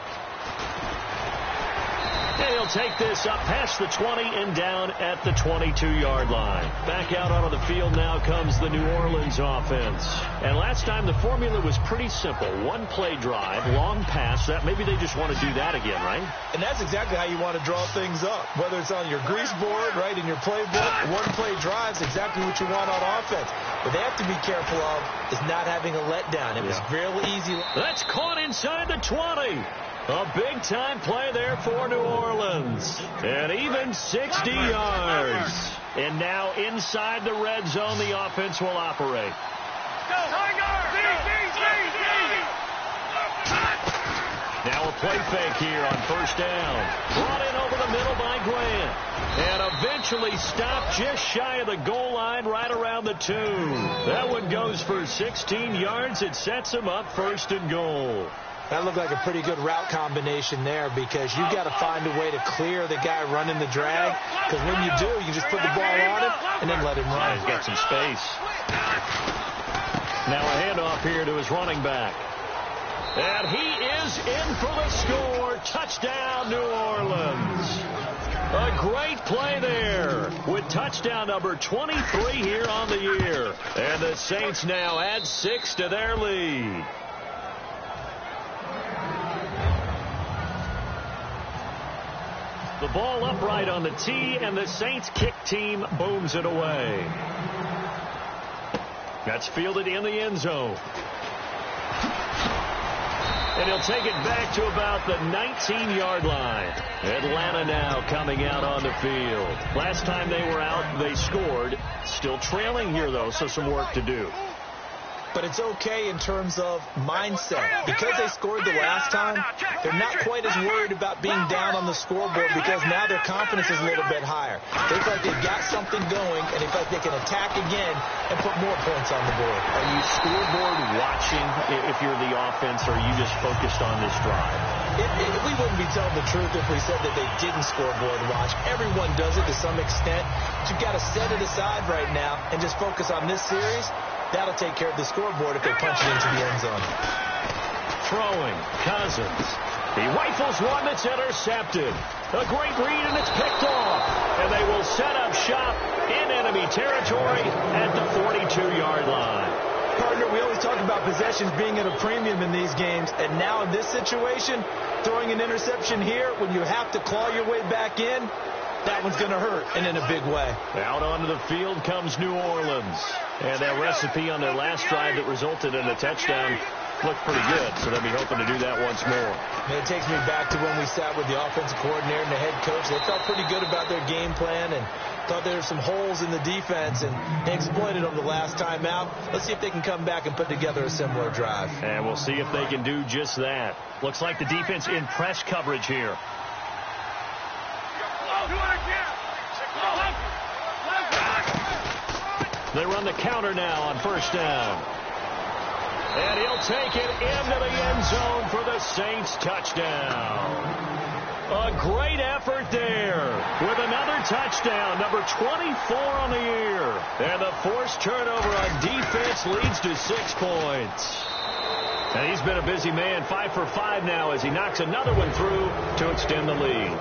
And he'll take this up past the 20 and down at the 22-yard line. Back out onto the field now comes the New Orleans offense. And last time the formula was pretty simple. One play drive, long pass. That maybe they just want to do that again, right? And that's exactly how you want to draw things up. Whether it's on your grease board, right, in your playbook, one play drive's exactly what you want on offense. What they have to be careful of is not having a letdown. It was real easy. That's caught inside the 20. A big-time play there for New Orleans. And even 60 yards. And now inside the red zone, the offense will operate. Go, Tiger! Now a play fake here on 1st down. Brought in over the middle by Grant. And eventually stopped just shy of the goal line right around the 2. That one goes for 16 yards. It sets him up 1st and goal. That looked like a pretty good route combination there because you've got to find a way to clear the guy running the drag. Because when you do, you just put the ball on him and then let him run. He's got some space. Now a handoff here to his running back. And he is in for the score. Touchdown, New Orleans. A great play there with touchdown number 23 here on the year. And the Saints now add 6 to their lead. The ball upright on the tee, and the Saints kick team booms it away. That's fielded in the end zone. And he'll take it back to about the 19-yard line. Atlanta now coming out on the field. Last time they were out, they scored. Still trailing here, though, so some work to do. But it's okay in terms of mindset. Because they scored the last time, they're not quite as worried about being down on the scoreboard because now their confidence is a little bit higher. They feel like they've got something going, and they feel like they can attack again and put more points on the board. Are you scoreboard watching if you're the offense, or are you just focused on this drive? We wouldn't be telling the truth if we said that they didn't scoreboard watch. Everyone does it to some extent. But you've got to set it aside right now and just focus on this series. That'll take care of the scoreboard if they punch it into the end zone. Throwing, Cousins. He rifles one that's intercepted. A great read, and it's picked off. And they will set up shop in enemy territory at the 42-yard line. Partner, we always talk about possessions being at a premium in these games. And now in this situation, throwing an interception here when you have to claw your way back in, that one's going to hurt, and in a big way. Out onto the field comes New Orleans. And that recipe on their last drive that resulted in a touchdown looked pretty good, so they'll be hoping to do that once more. And it takes me back to when we sat with the offensive coordinator and the head coach. They felt pretty good about their game plan and thought there were some holes in the defense, and they exploited them the last time out. Let's see if they can come back and put together a similar drive. And we'll see if they can do just that. Looks like the defense in press coverage here. They run the counter now on first down. And he'll take it into the end zone for the Saints touchdown. A great effort there with another touchdown, number 24 on the year. And the forced turnover on defense leads to 6 points. And he's been a busy man, 5 for 5 now as he knocks another one through to extend the lead.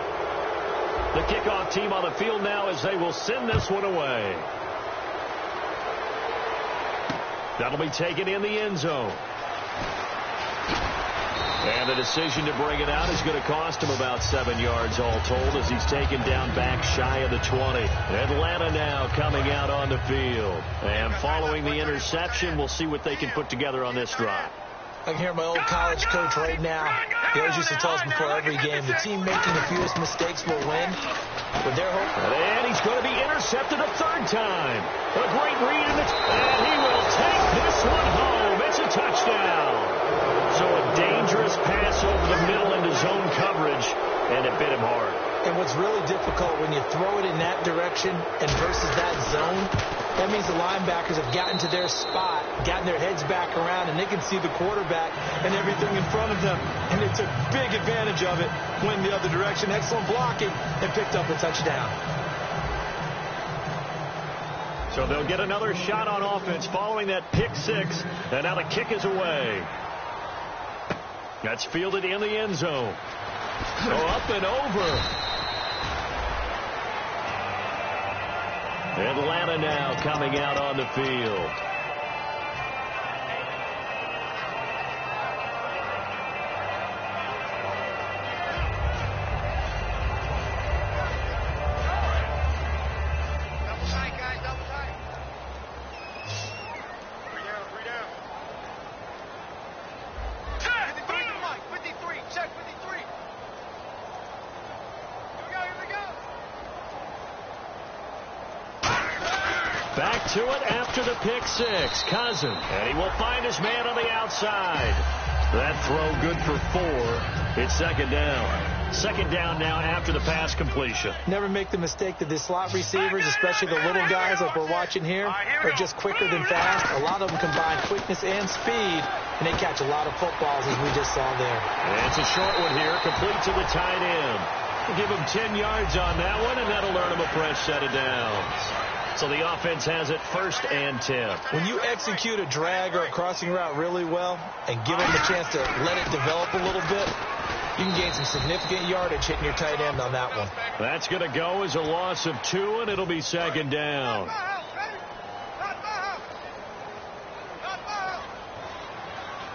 The kickoff team on the field now as they will send this one away. That'll be taken in the end zone. And the decision to bring it out is going to cost him about 7 yards all told as he's taken down back shy of the 20. Atlanta now coming out on the field. And following the interception, we'll see what they can put together on this drive. I can hear my old college coach right now. He always used to tell us before every game, the team making the fewest mistakes will win. But they're hoping. And he's going to be intercepted a third time. A great read, and he will take this one home. It's a touchdown. So a dangerous pass over the middle into zone coverage, and it bit him hard. And what's really difficult when you throw it in that direction and versus that zone, that means the linebackers have gotten to their spot, gotten their heads back around, and they can see the quarterback and everything in front of them. And they took big advantage of it, went the other direction, excellent blocking, and picked up a touchdown. So they'll get another shot on offense following that pick six, and now the kick is away. That's fielded in the end zone. So up and over. Atlanta now coming out on the field. Double tight, guys, double tight. 3 down. 53, check 53. Here we go. Back to it after the pick six. Cousins. And he will find his man on the outside. That throw good for 4. It's second down. Second down now after the pass completion. Never make the mistake that the slot receivers, especially the little guys like we're watching here, are just quicker than fast. A lot of them combine quickness and speed, and they catch a lot of footballs as we just saw there. And it's a short one here, complete to the tight end. We'll give him 10 yards on that one, and that'll earn him a fresh set of downs. So the offense has it 1st and 10. When you execute a drag or a crossing route really well and give them a chance to let it develop a little bit, you can gain some significant yardage hitting your tight end on that one. That's going to go as a loss of 2, and it'll be second down.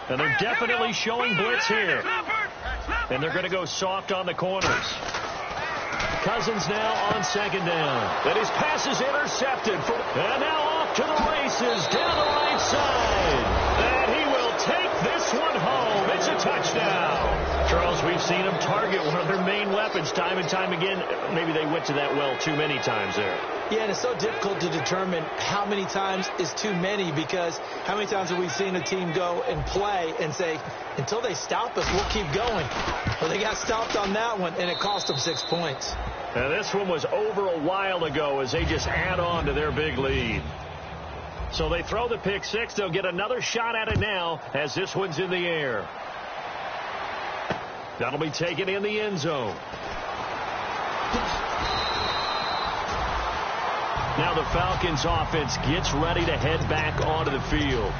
And they're definitely showing blitz here. And they're going to go soft on the corners. Cousins now on second down. And his pass is intercepted. And now off to the races down the right side. And he will take this one home. It's a touchdown. Charles, we've seen him target one of their main weapons time and time again. Maybe they went to that well too many times there. Yeah, and it's so difficult to determine how many times is too many, because how many times have we seen a team go and play and say, until they stop us, we'll keep going. Well, they got stopped on that one, and it cost them 6 points. Now, this one was over a while ago as they just add on to their big lead. So they throw the pick six. They'll get another shot at it now as this one's in the air. That'll be taken in the end zone. Now the Falcons offense gets ready to head back onto the field.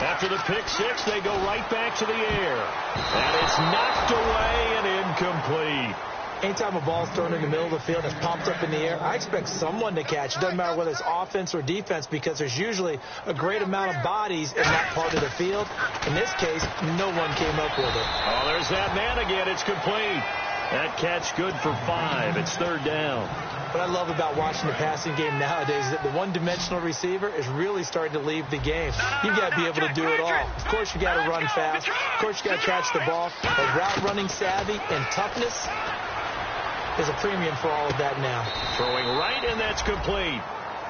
After the pick six, they go right back to the air. And it's knocked away and incomplete. Anytime a ball's thrown in the middle of the field that's popped up in the air, I expect someone to catch. It doesn't matter whether it's offense or defense, because there's usually a great amount of bodies in that part of the field. In this case, no one came up with it. Oh, there's that man again. It's complete. That catch good for 5. It's third down. What I love about watching the passing game nowadays is that the one-dimensional receiver is really starting to leave the game. You've got to be able to do it all. Of course, you got to run fast. Of course, you got to catch the ball. But route running savvy and toughness is a premium for all of that now. Throwing right, and that's complete.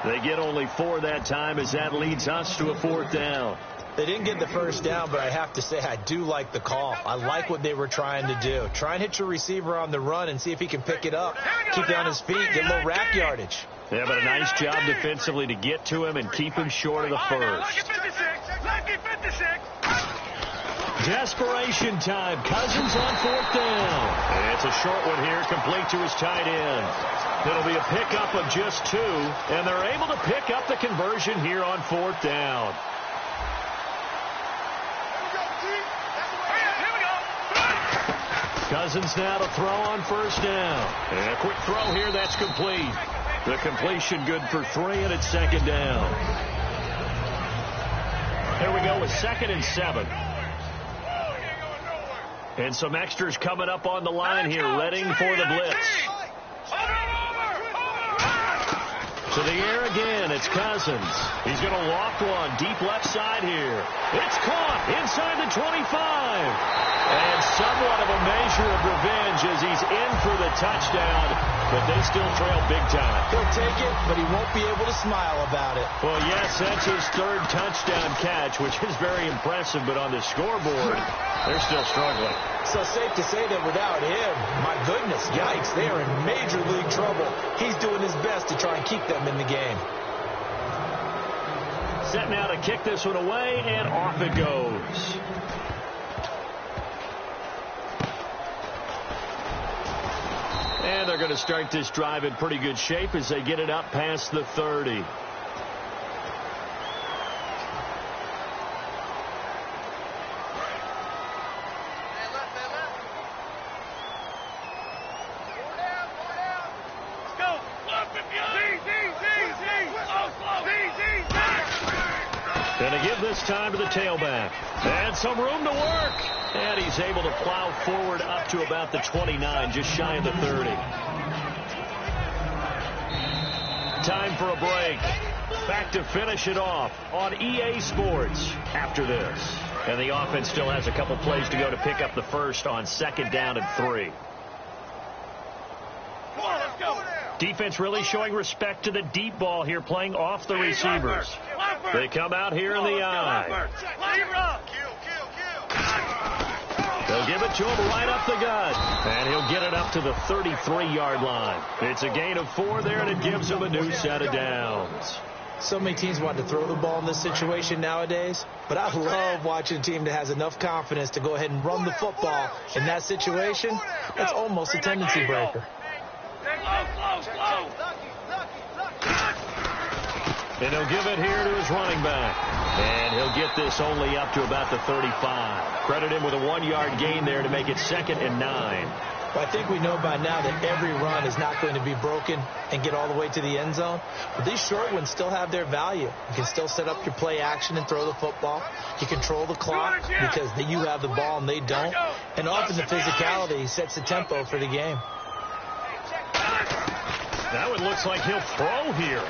They get only 4 that time as that leads us to a 4th down. They didn't get the first down, but I have to say I do like the call. I like what they were trying to do. Try and hit your receiver on the run and see if he can pick it up. Keep it on his feet, get a little rack yardage. Yeah, but a nice job defensively to get to him and keep him short of the first. Desperation time. Cousins on 4th down. And it's a short one here, complete to his tight end. It'll be a pickup of just 2, and they're able to pick up the conversion here on 4th down. Cousins now to throw on 1st down. And a quick throw here, that's complete. The completion good for 3, and it's 2nd down. Here we go with 2nd and 7. And some extras coming up on the line here, readying for the blitz. To the air again, it's Cousins. He's going to loft one deep left side here. It's caught inside the 25. And somewhat of a measure of revenge as he's in for the touchdown, but they still trail big time. He'll take it, but he won't be able to smile about it. Well, yes, that's his 3rd touchdown catch, which is very impressive, but on the scoreboard, they're still struggling. So safe to say that without him, my goodness, yikes, they are in major league trouble. He's doing his best to try and keep them in the game. Set now to kick this one away, and off it goes. And they're going to start this drive in pretty good shape as they get it up past the 30. Going to give this time to the tailback. And some room to work. And he's able to plow forward up to about the 29, just shy of the 30. Time for a break. Back to finish it off on EA Sports after this. And the offense still has a couple plays to go to pick up the first on 2nd down and 3. Defense really showing respect to the deep ball here, playing off the receivers. They come out here in the eye. They'll give it to him right up the gut. And he'll get it up to the 33-yard line. It's a gain of 4 there, and it gives him a new set of downs. So many teams want to throw the ball in this situation nowadays, but I love watching a team that has enough confidence to go ahead and run the football in that situation. That's almost a tendency breaker. And he'll give it here to his running back. And he'll get this only up to about the 35. Credit him with a 1-yard gain there to make it 2nd and 9. Well, I think we know by now that every run is not going to be broken and get all the way to the end zone. But these short ones still have their value. You can still set up your play action and throw the football. You control the clock because you have the ball and they don't. And often the physicality sets the tempo for the game. Now it looks like he'll throw here.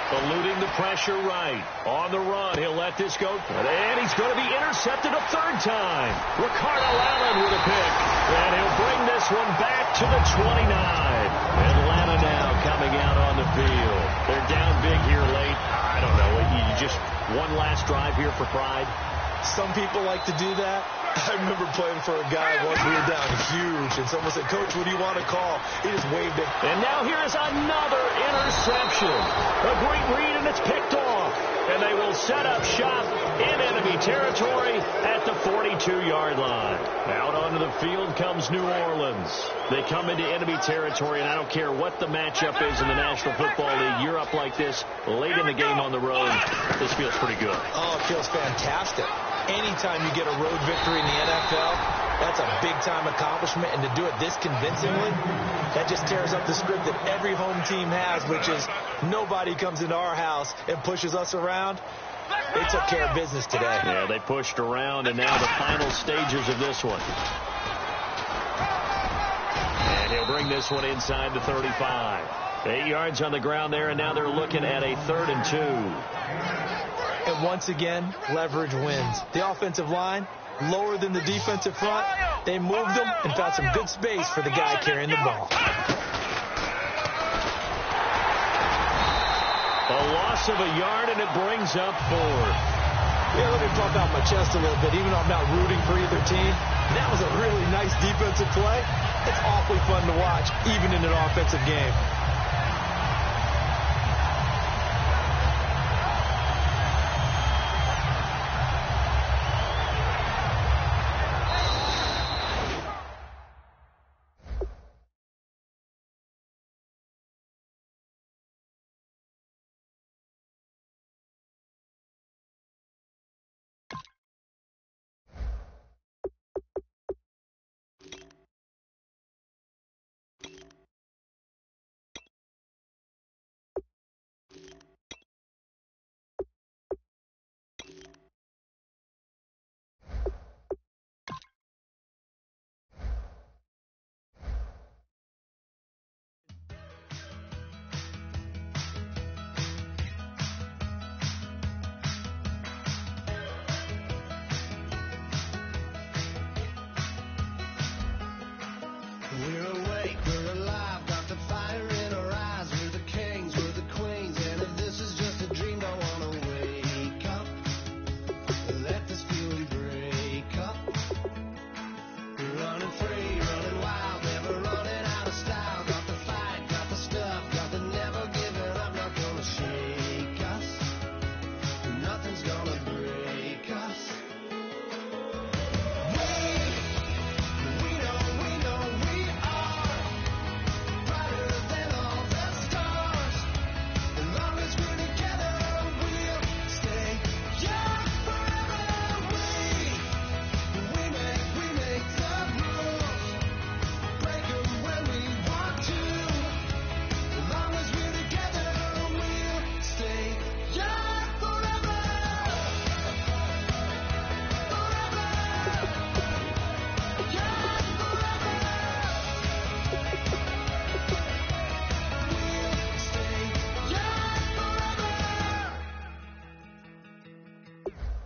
Eluding the pressure right. On the run, he'll let this go. And he's going to be intercepted a 3rd time. Ricardo Allen with a pick. And he'll bring this one back to the 29. Atlanta now coming out on the field. They're down big here late. I don't know. You just one last drive here for pride. Some people like to do that. I remember playing for a guy once we were down huge, and someone said, "Coach, what do you want to call?" He just waved it. And now here is another interception. A great read, and it's picked off. And they will set up shop in enemy territory at the 42-yard line. Out onto the field comes New Orleans. They come into enemy territory, and I don't care what the matchup is in the National Football League. You're up like this late in the game on the road. This feels pretty good. Oh, it feels fantastic. Anytime you get a road victory in the NFL, that's a big-time accomplishment. And to do it this convincingly, that just tears up the script that every home team has, which is nobody comes into our house and pushes us around. They took care of business today. Yeah, they pushed around, and now the final stages of this one. And he'll bring this one inside the 35. 8 yards on the ground there, and now they're looking at a 3rd and 2. And once again, leverage wins. The offensive line, lower than the defensive front. They moved them and found some good space for the guy carrying the ball. A loss of a yard, and it brings up 4. Yeah, let me pump out my chest a little bit, even though I'm not rooting for either team. That was a really nice defensive play. It's awfully fun to watch, even in an offensive game. We're awake, we're alive, got the fire in our eyes. We're the kings, we're the queens, and if this is just a dream, don't wanna wake up. Let this feeling break up. We're running free, running wild, never running out of style. Got the fight, got the stuff, got the never giving up. Not gonna shake us, nothing's gonna break us.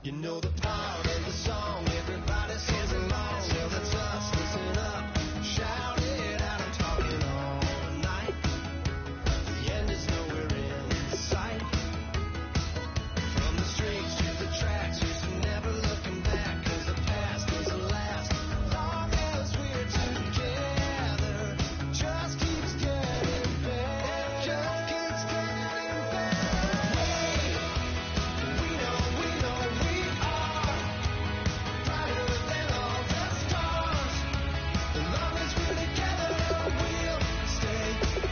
You know the part of the song, everybody sings along. Well, that's us, listen up, shout it out, I'm talking all night. The end is nowhere in sight. From the streets to the tracks, just never looking back, 'cause the past doesn't last. Long as we're together, just keeps getting better. Just keeps getting better. We know we are brighter than all the stars. As long as we're together, we'll stay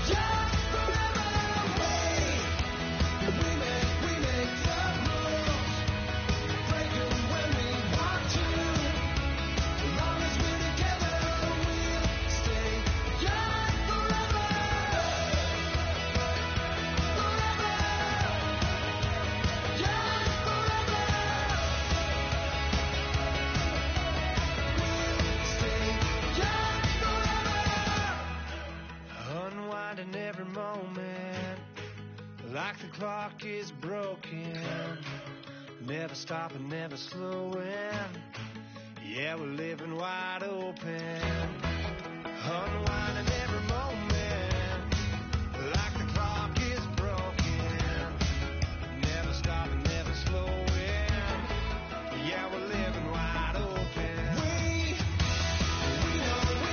young forever. We make the rules, break them when we want to. As long as we're together, we'll stay young forever. Forever. Young forever. Unwinding every moment, like the clock is broken. Never stopping, never slowing. Yeah, we're living wide open. Unwinding every moment, like the clock is broken. Never stopping, never slowing. Yeah, we're living wide open. We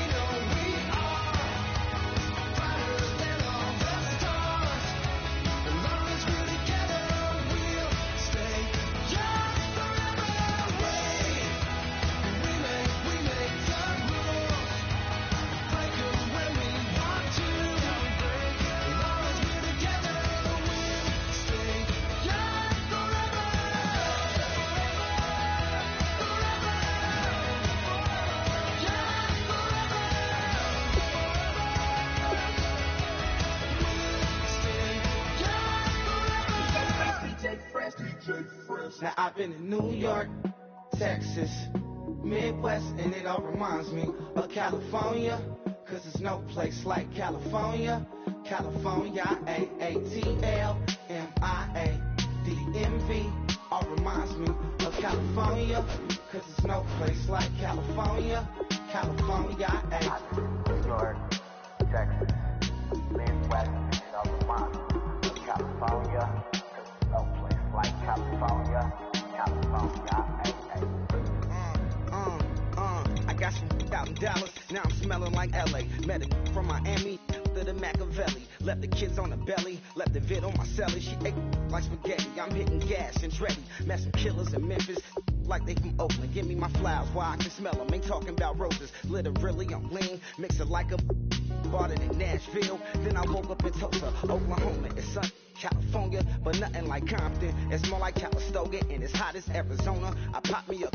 know we are brighter than all the stars. As long as we're together, we'll stay young forever. We make the rules, break them when we want to. As long as we're together, we'll stay young forever. Now I've been in New York, Texas, Midwest, and it all reminds me of California, 'cause there's no place like California. California, AATLMIA-DMV, all reminds me of California, 'cause there's no place like California. California, New York, Texas, Midwest, and it all reminds me of California, 'cause there's no place like California, California. counting dollars, now I'm smelling like LA. Met a from Miami to the Machiavelli. Left the kids on the belly, left the vid on my celly. She ate like spaghetti, I'm hitting gas and Dreddy. Met some killers in Memphis, like they from Oakland. Give me my flowers while I can smell them. Ain't talking about roses, literally I'm lean. Mix it like a bought it in Nashville. Then I woke up in Tulsa, Oklahoma. It's sun, California, but nothing like Compton. It's more like Calistoga, and it's hot as Arizona. I pop me a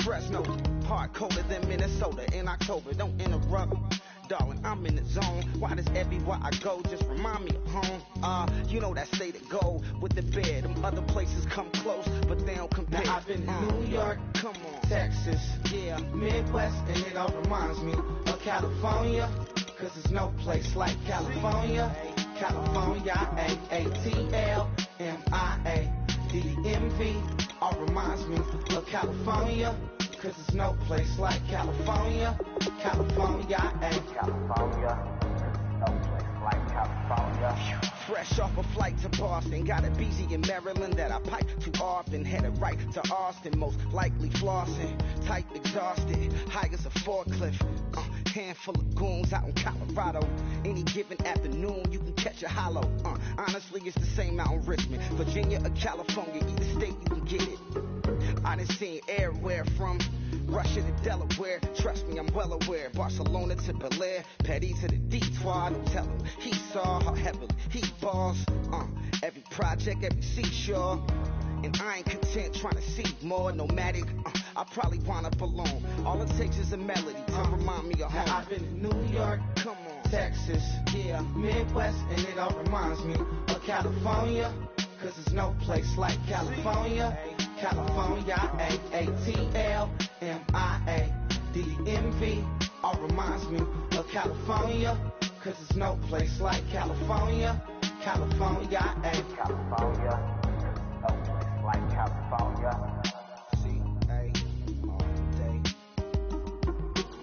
Fresno, hard colder than Minnesota in October. Don't interrupt, darling, I'm in the zone. Why does everywhere I go just remind me of home? You know that state of gold with the bed. Them other places come close, but they don't compare. Now I've been to New York, come on, Texas, yeah, Midwest, and it all reminds me of California, cause there's no place like California. California, A-A-T-L-M-I-A-D-M-V, all reminds me of California, cause there's no place like California. California, California, no place like California. fresh off a flight to Boston. Got a BZ in Maryland that I pipe too often. Headed right to Austin, most likely flossing. Tight, exhausted, high as a forklift. Handful of goons out in Colorado. Any given afternoon, you can catch a hollow. Honestly, it's the same out in Richmond, Virginia or California. Either state, you can get it. I done seen everywhere from Russia to Delaware. Trust me, I'm well aware. Barcelona to Bel Air, Petty to the Detour. Don't tell him he saw how heavily he balls. Every project, every seashore. And I ain't content trying to see more nomadic. I probably wind up alone. All it takes is a melody to remind me of home. Now I've been to New York, come on, Texas, yeah, Midwest, and it all reminds me of California, cause there's no place like California. California, A-A-T-L-M-I-A-D-M-V, all reminds me of California, cause there's no place like California. California, California, no place like California. C-A, all day.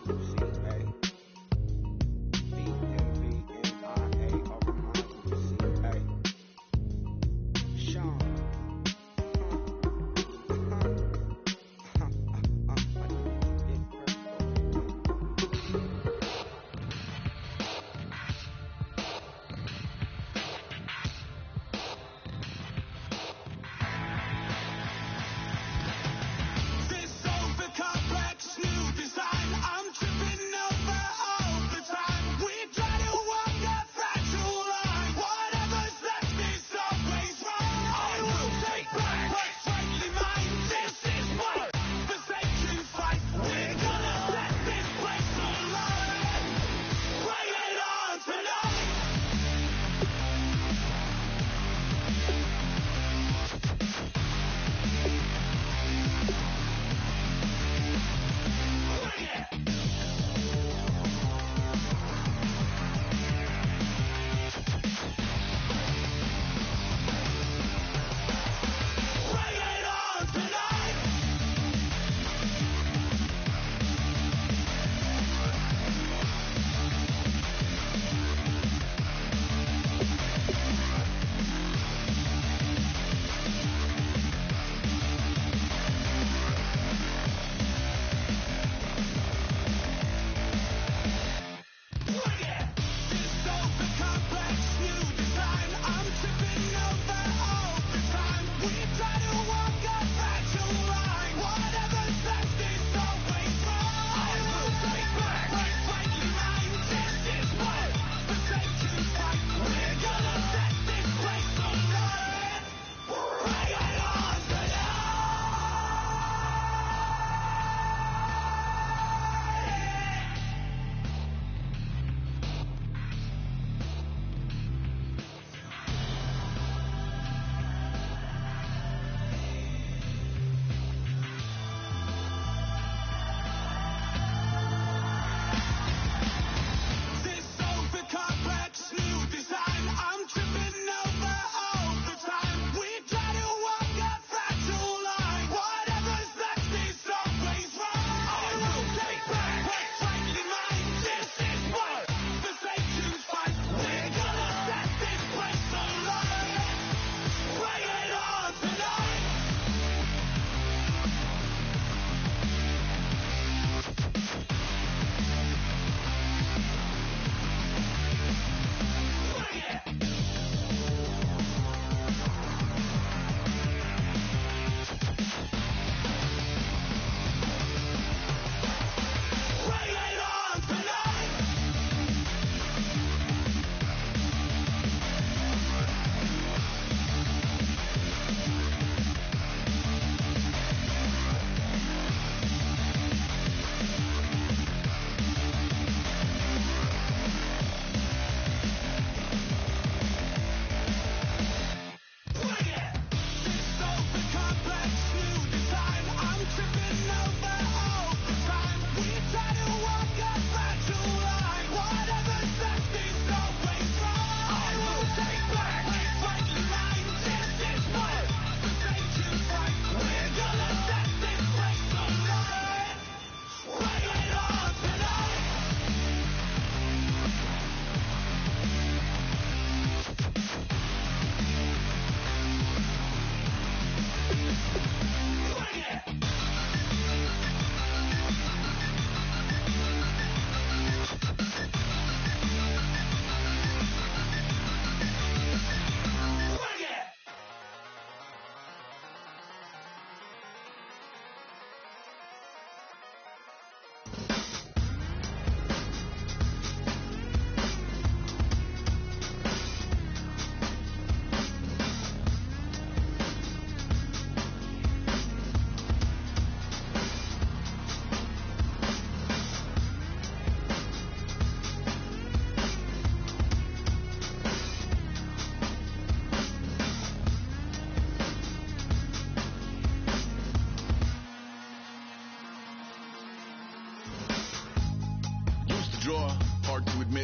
C-A, D-M-V-N-I-A, all reminds me of C-A. Sean.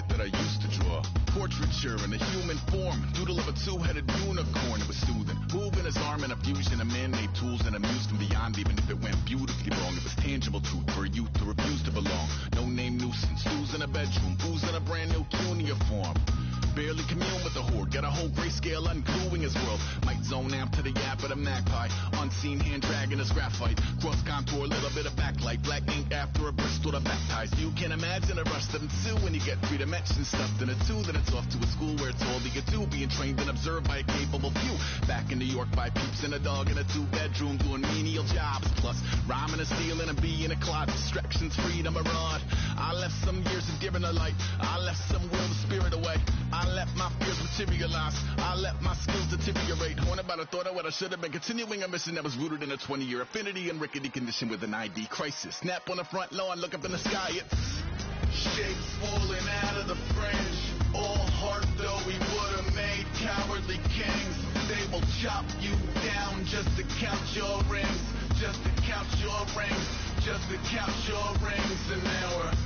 admit that I used to draw portraiture in a human form, doodle of a two-headed unicorn. It was soothing, moving his arm in a fusion of man-made tools and a muse from beyond. Even if it went beautifully wrong, it was tangible truth for a youth to refuse to belong. No name nuisance, stews in a bedroom, oozing a brand new cuneiform. Barely commune with the horde, got a whole grayscale ungluing his world. Might zone amp to the yap of the magpie, unseen hand dragging his graphite. Cross contour, a little bit of backlight, black ink after a Bristol to baptize. You can imagine a rush to ensue when you get 3 dimensions stuffed in a 2. Then it's off to a school where it's all you can do, being trained and observed by a capable few. Back in New York by peeps and a dog in a 2-bedroom doing menial jobs. Plus rhyming and stealing and being a closet, distractions, freedom, a rod. I left some years of deer in the light, I left some will the spirit away. I let my fears materialize, I let my skills deteriorate. Haunted by the thought of what I should have been, continuing a mission that was rooted in a 20-year affinity and rickety condition with an ID crisis. Snap on the front lawn, look up in the sky, it's shapes falling out of the fringe. All heart though we would have made cowardly kings. They will chop you down just to count your rings, just to count your rings, just to count your rings. And now we're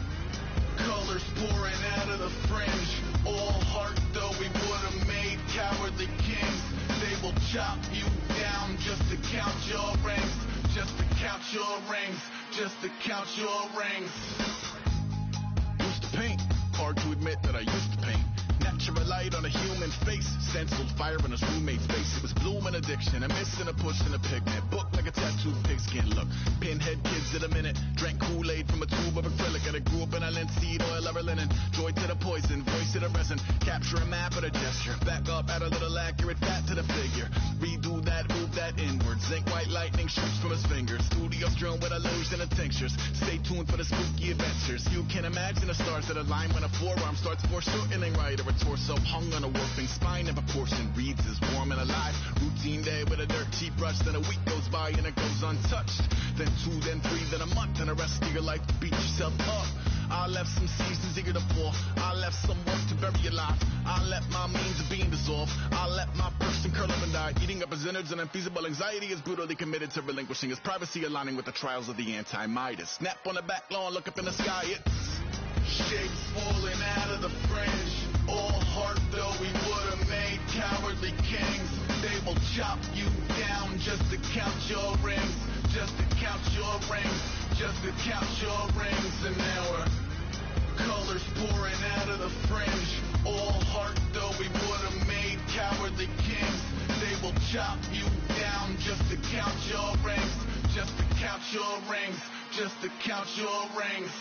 colors pouring out of the fringe. All heart though we would have made cowardly kings. They will chop you down just to count your rings, just to count your rings, just to count your rings. Used to paint, hard to admit that I used to paint. Natural light on a human face, stenciled fire in his roommate's face. It was blooming addiction, a miss and a push and a pigment. Book like a tattooed pigskin look. Pinhead kids in a minute, drank Kool-Aid from a tube of acrylic. And I grew up in a linseed oil of linen. Joy to the poison, voice to the resin. Capture a map of the gesture. Back up, add a little accurate fat to the figure. Redo that, move that inward. Zinc white lightning shoots from his fingers. Studio strewn with illusion and tinctures. Stay tuned for the spooky adventures. You can imagine the stars that align when a forearm starts foreshortening right. Or a torso hung on a warping spine in proportion. Reads as warm and alive. Routine day with a dirt cheap brush. Then a week goes by and it goes untouched. Then 2, then 3, then a month. And the rest of your life to beat yourself up. I left some seasons eager to fall. I left some work to bury your life. I let my means of being dissolve. I let my person curl up and die. Eating up his innards and unfeasible anxiety is brutally committed to relinquishing his privacy, aligning with the trials of the anti-Midas. Snap on the back lawn, look up in the sky. It's shapes falling out of the fringe. All heart though we would have made cowardly kings. They will chop you down just to count your rings, just to count your rings, just to count your rings. And now we're colors pouring out of the fringe. All heart though we would have made cowardly kings. They will chop you down just to count your rings, just to count your rings, just to count your rings.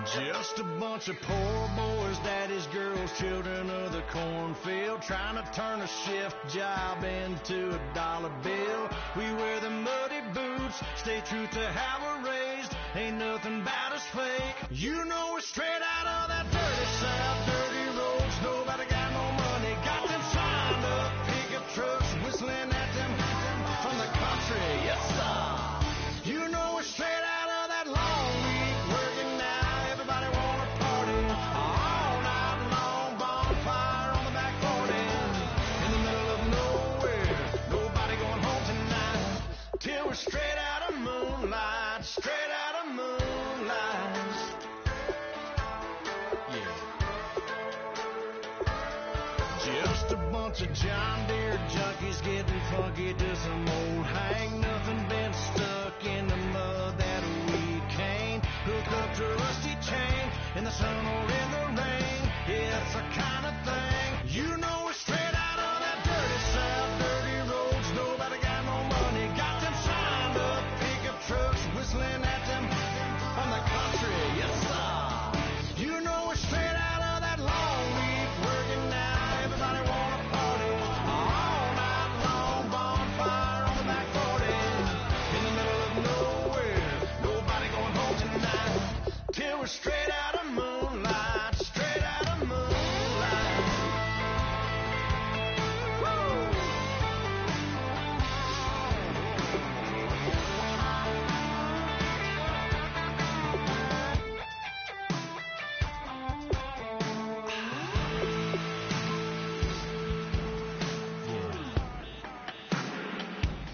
Just a bunch of poor boys, daddies, girls, children of the cornfield, trying to turn a shift job into a dollar bill. We wear the muddy boots, stay true to how we're raised. Ain't nothing about us fake. You know we're straight out of that dirty South, dirty roads. Nobody got no money, got them signed up pickup trucks, whistling at them from the country. Yes, sir. You know we're straight out of that long week working now. Everybody wanna party all night long, bonfire on the back 40 in the middle of nowhere. Nobody going home tonight till we're straight out of moonlight, straight out of moonlight. Yeah. Just a bunch of John Deere junkies getting funky to some old hang. Nothing been stuck in the mud that we can't hook up to a rusty chain in the sun or in the rain. Yeah, it's the kind of thing. You know we're straight out of that dirty South, dirty roads. Nobody got no money, got them signed up pickup trucks, whistling at them from the country. Yes, sir. You know we're straight out of that long week working now. Everybody wanna party all night long, bonfire on the back 40 in the middle of nowhere. Nobody going home tonight till we're straight out of moonlight, straight out of moonlight. Woo!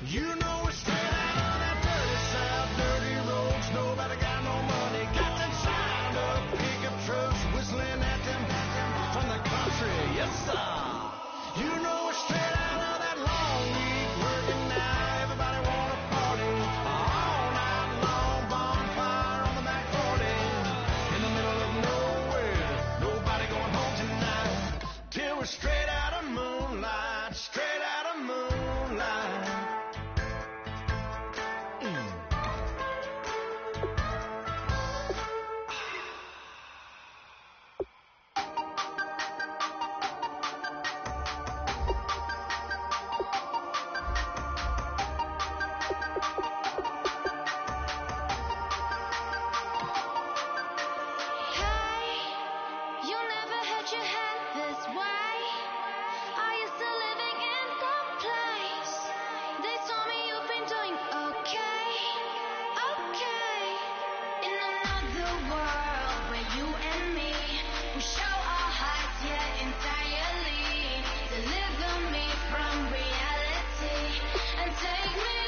You know we're straight out of that dirty South, dirty roads. Nobody got no money, got them signed up pickup trucks, whistling at them from the country. Yes, sir. You know we're straight out of that long week working now. Everybody wanna party all night long, bonfire on the back 40 in the middle of nowhere. Nobody going home tonight till we're straight out of moonlight, straight out of moonlight. Hey, you never had your head this way. Are you still living in the place? They told me you've been doing okay, okay. In another world where you and me, we show our hearts yet entirely. Deliver me from reality and take me